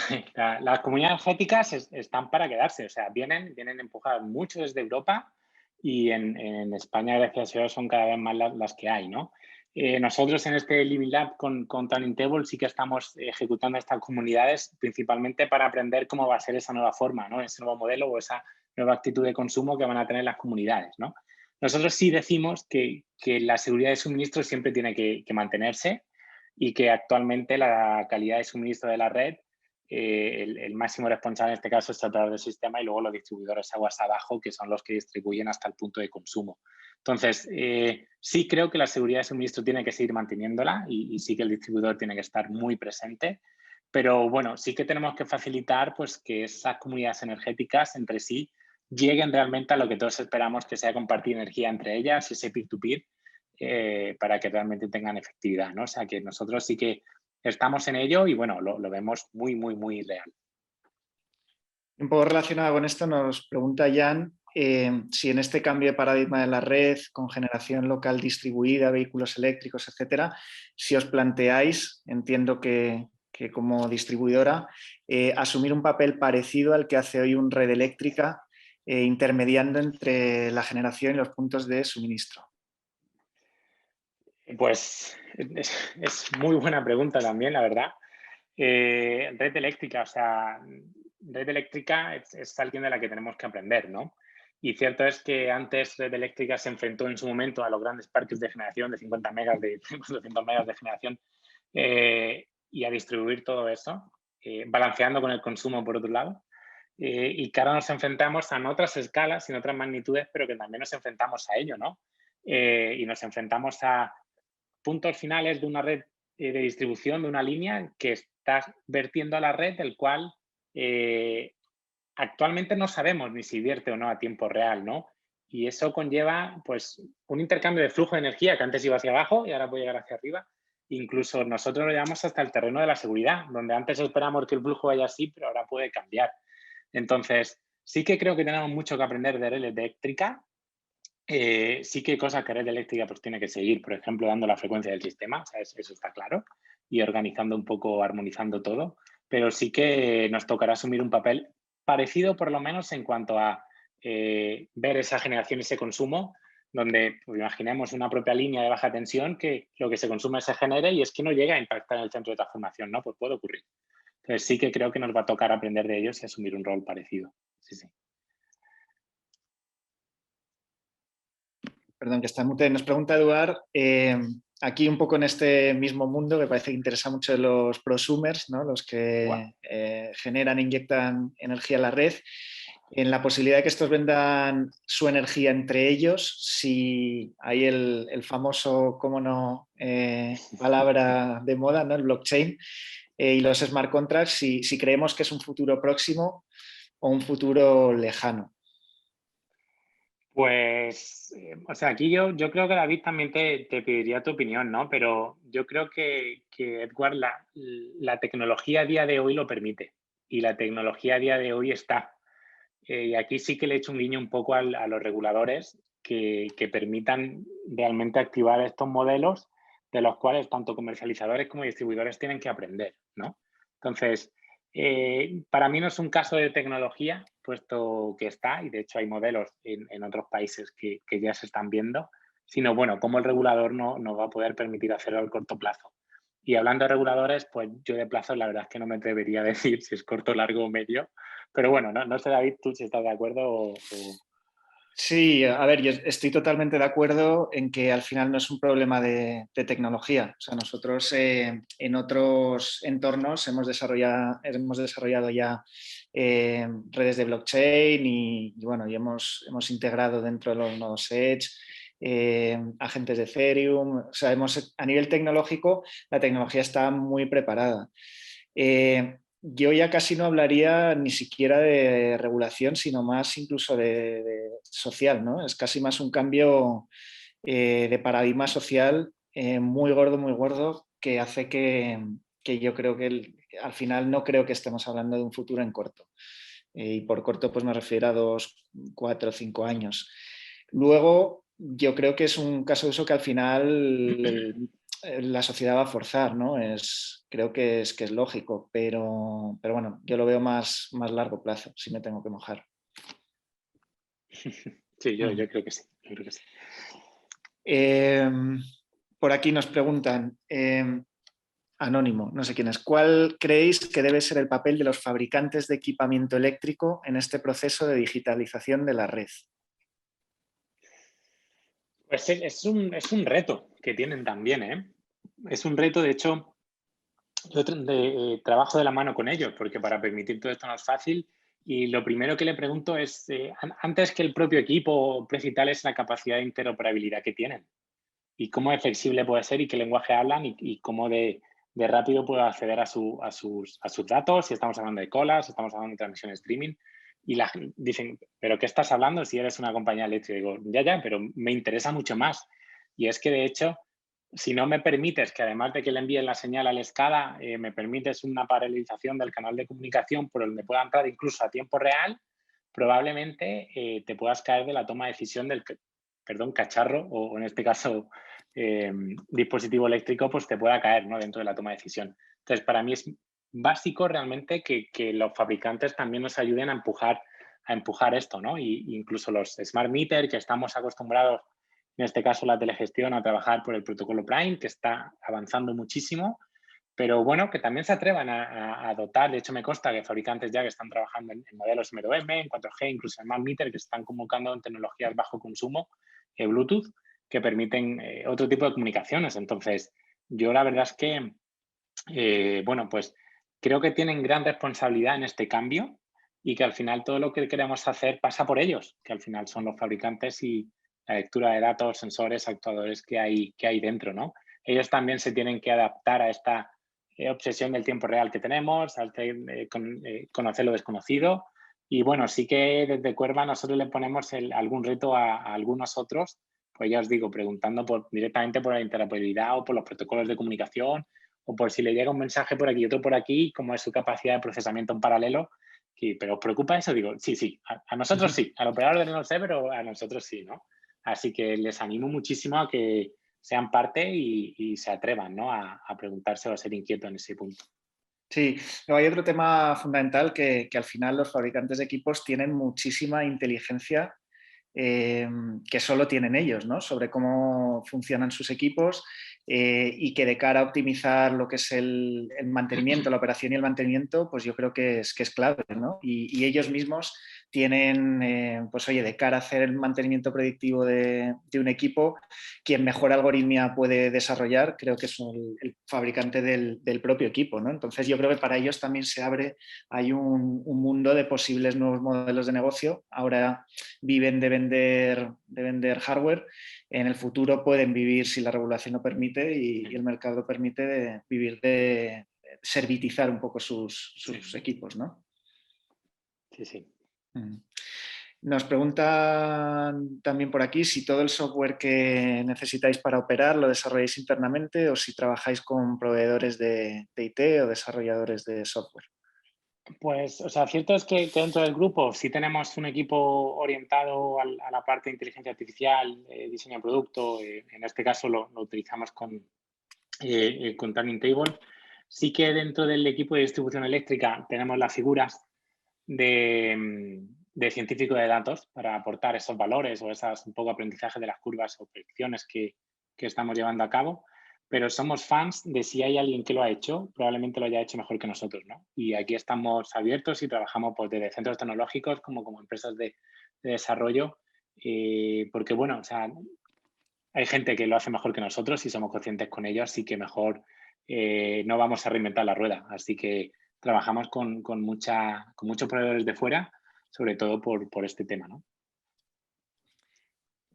Las comunidades energéticas están para quedarse, o sea, vienen empujadas mucho desde Europa y en España, gracias a Dios, son cada vez más las que hay, ¿no? Nosotros en este Living Lab con Turning Table sí que estamos ejecutando estas comunidades principalmente para aprender cómo va a ser esa nueva forma, ¿no? Ese nuevo modelo o esa nueva actitud de consumo que van a tener las comunidades, ¿no? Nosotros sí decimos que la seguridad de suministro siempre tiene que mantenerse y que actualmente la calidad de suministro de la red, el máximo responsable en este caso es el operador del sistema y luego los distribuidores aguas abajo, que son los que distribuyen hasta el punto de consumo. Entonces, sí creo que la seguridad de suministro tiene que seguir manteniéndola y sí que el distribuidor tiene que estar muy presente, pero bueno, sí que tenemos que facilitar pues, que esas comunidades energéticas entre sí lleguen realmente a lo que todos esperamos, que sea compartir energía entre ellas, ese peer-to-peer, para que realmente tengan efectividad, ¿no? O sea, que nosotros sí que estamos en ello y, bueno, lo vemos muy, muy, muy real. Un poco relacionado con esto nos pregunta Jan si en este cambio de paradigma de la red con generación local distribuida, vehículos eléctricos, etcétera, si os planteáis, entiendo que como distribuidora, asumir un papel parecido al que hace hoy un red eléctrica, intermediando entre la generación y los puntos de suministro. Pues es muy buena pregunta también, la verdad. Red eléctrica, o sea, red eléctrica es alguien de la que tenemos que aprender, ¿no? Y cierto es que antes red eléctrica se enfrentó en su momento a los grandes parques de generación de 50 megas, de 200 megas de generación y a distribuir todo eso, balanceando con el consumo por otro lado. Y que ahora nos enfrentamos a otras escalas y en otras magnitudes, pero que también nos enfrentamos a ello, ¿no? Y nos enfrentamos a puntos finales de una red de distribución, de una línea que estás vertiendo a la red, el cual actualmente no sabemos ni si vierte o no a tiempo real, ¿no? Y eso conlleva, pues, un intercambio de flujo de energía que antes iba hacia abajo y ahora puede llegar hacia arriba. Incluso nosotros lo llamamos hasta el terreno de la seguridad, donde antes esperamos que el flujo vaya así, pero ahora puede cambiar. Entonces, sí que creo que tenemos mucho que aprender de red eléctrica. Sí que hay cosas que red eléctrica pues tiene que seguir, por ejemplo, dando la frecuencia del sistema, o sea, eso está claro, y organizando un poco, armonizando todo, pero sí que nos tocará asumir un papel parecido, por lo menos, en cuanto a ver esa generación y ese consumo, donde pues, imaginemos una propia línea de baja tensión que lo que se consume se genere y es que no llega a impactar en el centro de transformación, ¿no? Pues puede ocurrir. Entonces sí que creo que nos va a tocar aprender de ellos y asumir un rol parecido. Sí, sí. Perdón, que está en mute. Nos pregunta Eduard, aquí un poco en este mismo mundo que parece que interesa mucho de los prosumers, ¿no? Los que generan e inyectan energía a la red, en la posibilidad de que estos vendan su energía entre ellos, si hay el famoso, cómo no, palabra de moda, ¿no? El blockchain y los smart contracts, si creemos que es un futuro próximo o un futuro lejano. Pues, o sea, aquí yo creo que David también te pediría tu opinión, ¿no? Pero yo creo que Edward, la tecnología a día de hoy lo permite y la tecnología a día de hoy está. Y aquí sí que le he hecho un guiño un poco a los reguladores que permitan realmente activar estos modelos de los cuales tanto comercializadores como distribuidores tienen que aprender, ¿no? Entonces, Para mí no es un caso de tecnología, puesto que está, y de hecho hay modelos en otros países que ya se están viendo, sino bueno, cómo el regulador no va a poder permitir hacerlo a corto plazo. Y hablando de reguladores, pues yo de plazos la verdad es que no me atrevería a decir si es corto, largo o medio, pero bueno, no sé David, tú si estás de acuerdo o... Sí, a ver, yo estoy totalmente de acuerdo en que al final no es un problema de tecnología. O sea, nosotros en otros entornos hemos desarrollado ya redes de blockchain bueno, y hemos integrado dentro de los nodos Edge agentes de Ethereum. O sea, a nivel tecnológico, la tecnología está muy preparada. Yo ya casi no hablaría ni siquiera de regulación, sino más incluso de social, ¿no? Es casi más un cambio de paradigma social muy gordo, que hace que yo creo que al final no creo que estemos hablando de un futuro en corto. Y por corto pues me refiero a 2, 4, 5 años. Luego, yo creo que es un caso de uso que al final la sociedad va a forzar, ¿no? Creo que es lógico, pero bueno, yo lo veo más largo plazo, si me tengo que mojar. Sí, yo Mm. creo que sí, yo creo que sí. Eh, por aquí nos preguntan, anónimo, no sé quién es, ¿cuál creéis que debe ser el papel de los fabricantes de equipamiento eléctrico en este proceso de digitalización de la red? Pues es un reto que tienen también, ¿eh? Es un reto, de hecho, yo trabajo de la mano con ellos, porque para permitir todo esto no es fácil. Y lo primero que le pregunto es, antes que el propio equipo principal, es la capacidad de interoperabilidad que tienen. Y cómo de flexible puede ser y qué lenguaje hablan y cómo de rápido puedo acceder a sus datos, si estamos hablando de colas, si estamos hablando de transmisión streaming. Y dicen, ¿pero qué estás hablando si eres una compañía eléctrica? Digo, ya, pero me interesa mucho más. Y es que, de hecho, si no me permites que además de que le envíen la señal a la escala, me permites una paralelización del canal de comunicación por donde pueda entrar incluso a tiempo real, probablemente te puedas caer de la toma de decisión del, cacharro o en este caso dispositivo eléctrico, pues te pueda caer, ¿no?, dentro de la toma de decisión. Entonces, para mí es básico realmente que los fabricantes también nos ayuden a empujar esto, ¿no? Y incluso los smart meter que estamos acostumbrados, en este caso la telegestión, a trabajar por el protocolo Prime, que está avanzando muchísimo, pero bueno, que también se atrevan a dotar. De hecho, me consta que fabricantes ya que están trabajando en modelos M2M, en 4G, incluso en Smart Meter, que se están convocando en tecnologías bajo consumo, Bluetooth, que permiten otro tipo de comunicaciones. Entonces, yo la verdad es que, bueno, pues creo que tienen gran responsabilidad en este cambio y que al final todo lo que queremos hacer pasa por ellos, que al final son los fabricantes y la lectura de datos, sensores, actuadores que hay dentro, ¿no? Ellos también se tienen que adaptar a esta obsesión del tiempo real que tenemos, al conocer lo desconocido. Y bueno, sí que desde Cuerva nosotros le ponemos algún reto a algunos otros, pues ya os digo, preguntando directamente por la interoperabilidad o por los protocolos de comunicación o por si le llega un mensaje por aquí y otro por aquí, cómo es su capacidad de procesamiento en paralelo. ¿Pero os preocupa eso? Digo, sí, a nosotros sí, al operador no lo sé, pero a nosotros sí, ¿no? Así que les animo muchísimo a que sean parte y se atrevan, ¿no?, a preguntarse o a ser inquietos en ese punto. Sí, luego hay otro tema fundamental que al final los fabricantes de equipos tienen muchísima inteligencia que solo tienen ellos, ¿no? Sobre cómo funcionan sus equipos y que de cara a optimizar lo que es el mantenimiento, la operación y el mantenimiento, pues yo creo que es clave, ¿no? Y ellos mismos tienen, pues oye, de cara a hacer el mantenimiento predictivo de un equipo, quien mejor algoritmia puede desarrollar, creo que es el fabricante del propio equipo, ¿no? Entonces yo creo que para ellos también hay un mundo de posibles nuevos modelos de negocio. Ahora viven de vender hardware, en el futuro pueden vivir, si la regulación lo permite y el mercado lo permite, de vivir de servitizar un poco sus equipos, ¿no? Sí. Mm. Nos preguntan también por aquí si todo el software que necesitáis para operar lo desarrolláis internamente o si trabajáis con proveedores de IT o desarrolladores de software. Pues, o sea, cierto es que dentro del grupo sí tenemos un equipo orientado a la parte de inteligencia artificial, diseño de producto. En este caso lo utilizamos con Turning Table. Sí que dentro del equipo de distribución eléctrica tenemos las figuras de científico de datos para aportar esos valores o esas un poco aprendizaje de las curvas o predicciones que estamos llevando a cabo, pero somos fans de si hay alguien que lo ha hecho, probablemente lo haya hecho mejor que nosotros, ¿no? Y aquí estamos abiertos y trabajamos pues, desde centros tecnológicos como empresas de desarrollo, porque bueno, o sea, hay gente que lo hace mejor que nosotros y somos conscientes con ello, así que mejor no vamos a reinventar la rueda. Así que trabajamos con muchos proveedores de fuera, sobre todo por este tema, ¿no?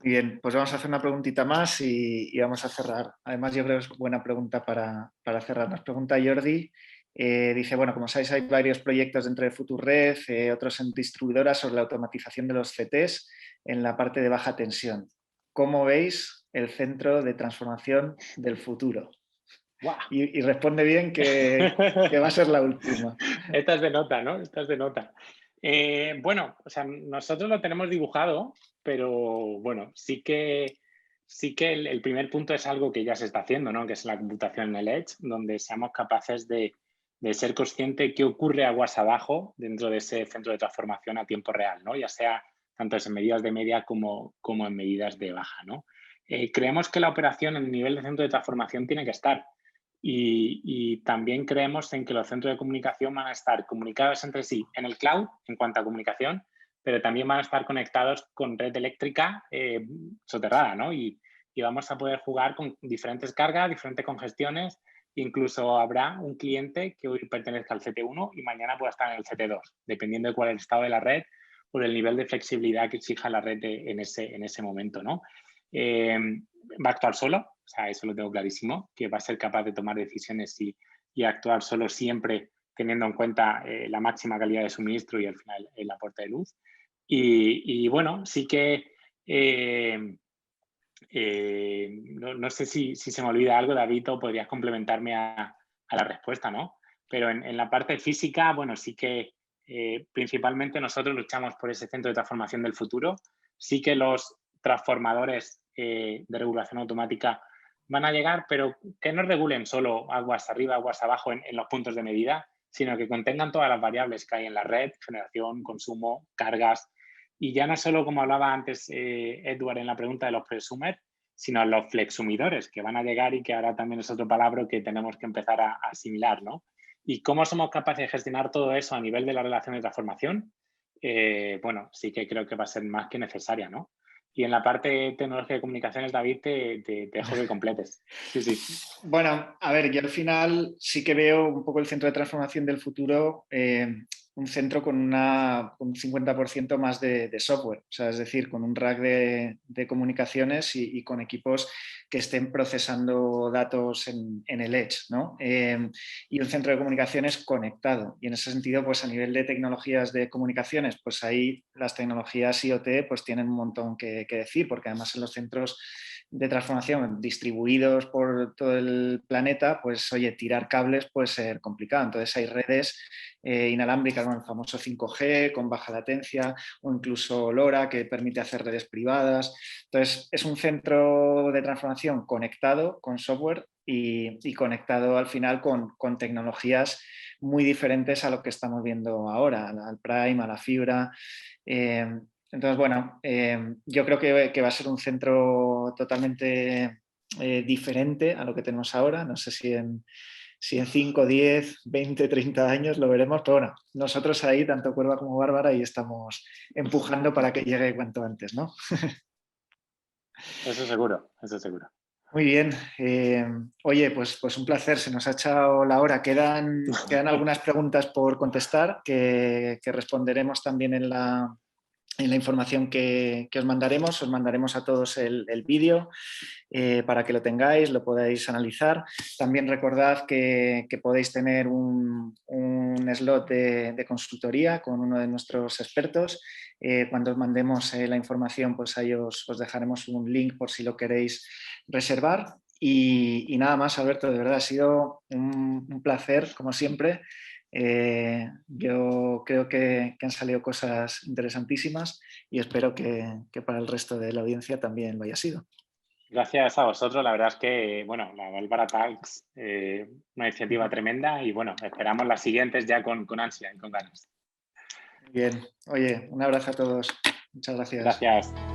Bien, pues vamos a hacer una preguntita más y vamos a cerrar. Además, yo creo que es buena pregunta para cerrar. Nos pregunta Jordi. Dice, bueno, como sabéis, hay varios proyectos dentro de Futurred, otros en distribuidoras sobre la automatización de los CTs en la parte de baja tensión. ¿Cómo veis el centro de transformación del futuro? ¡Guau! Y responde bien que va a ser la última. Esta es de nota, ¿no? Esta es de nota. Bueno, o sea, nosotros lo tenemos dibujado, pero bueno, sí que el primer punto es algo que ya se está haciendo, ¿no? Que es la computación en el Edge, donde seamos capaces de ser consciente qué ocurre aguas abajo dentro de ese centro de transformación a tiempo real, ¿no? Ya sea tanto en medidas de media como en medidas de baja, ¿no? Creemos que la operación en el nivel de centro de transformación tiene que estar. Y también creemos en que los centros de comunicación van a estar comunicados entre sí en el cloud en cuanto a comunicación, pero también van a estar conectados con red eléctrica soterrada, ¿no? Y vamos a poder jugar con diferentes cargas, diferentes congestiones. Incluso habrá un cliente que hoy pertenezca al CT1 y mañana pueda estar en el CT2, dependiendo de cuál es el estado de la red o del nivel de flexibilidad que exija la red en ese momento, ¿no? Va a actuar solo, o sea, eso lo tengo clarísimo, que va a ser capaz de tomar decisiones y actuar solo siempre teniendo en cuenta la máxima calidad de suministro y al final el aporte de luz. Y bueno, sí que no sé si se me olvida algo, David, o podrías complementarme a la respuesta, ¿no? Pero en la parte física, bueno, sí que principalmente nosotros luchamos por ese centro de transformación del futuro. Sí que los transformadores de regulación automática van a llegar, pero que no regulen solo aguas arriba, aguas abajo en los puntos de medida, sino que contengan todas las variables que hay en la red, generación, consumo, cargas, y ya no solo, como hablaba antes Edward en la pregunta de los presumers, sino los flexumidores que van a llegar y que ahora también es otro palabra que tenemos que empezar a asimilar, ¿no? ¿Y cómo somos capaces de gestionar todo eso a nivel de la relación de transformación? Bueno, sí que creo que va a ser más que necesaria, ¿no? Y en la parte de tecnología de comunicaciones, David, te dejo que completes. Sí, sí. Bueno, a ver, yo al final sí que veo un poco el centro de transformación del futuro, un centro con un 50% más de software, o sea, es decir, con un rack de comunicaciones y con equipos que estén procesando datos en el Edge, ¿no? Y un centro de comunicaciones conectado. Y en ese sentido, pues a nivel de tecnologías de comunicaciones, pues ahí las tecnologías IoT pues tienen un montón que decir, porque además en los centros de transformación distribuidos por todo el planeta, pues oye, tirar cables puede ser complicado. Entonces hay redes inalámbricas, con el famoso 5G, con baja latencia, o incluso LoRa, que permite hacer redes privadas. Entonces es un centro de transformación conectado con software y conectado al final con tecnologías muy diferentes a lo que estamos viendo ahora, al Prime, a la fibra. Entonces, bueno, yo creo que va a ser un centro totalmente diferente a lo que tenemos ahora. No sé si en 5, 10, 20, 30 años lo veremos, pero bueno, nosotros ahí, tanto Cuerva como Bárbara, ahí estamos empujando para que llegue cuanto antes, ¿no? Eso seguro, eso seguro. Muy bien. Oye, pues un placer, se nos ha echado la hora. Quedan algunas preguntas por contestar que responderemos también en la información que os mandaremos. Os mandaremos a todos el vídeo para que lo tengáis, lo podáis analizar. También recordad que podéis tener un slot de consultoría con uno de nuestros expertos. Cuando os mandemos la información, pues ahí os dejaremos un link por si lo queréis reservar. Y nada más, Alberto, de verdad ha sido un placer, como siempre. Yo creo que han salido cosas interesantísimas y espero que para el resto de la audiencia también lo haya sido. Gracias a vosotros. La verdad es que, bueno, la Valvara Talks, una iniciativa tremenda y, bueno, esperamos las siguientes ya con ansia y con ganas. Bien. Oye, un abrazo a todos. Muchas gracias. Gracias.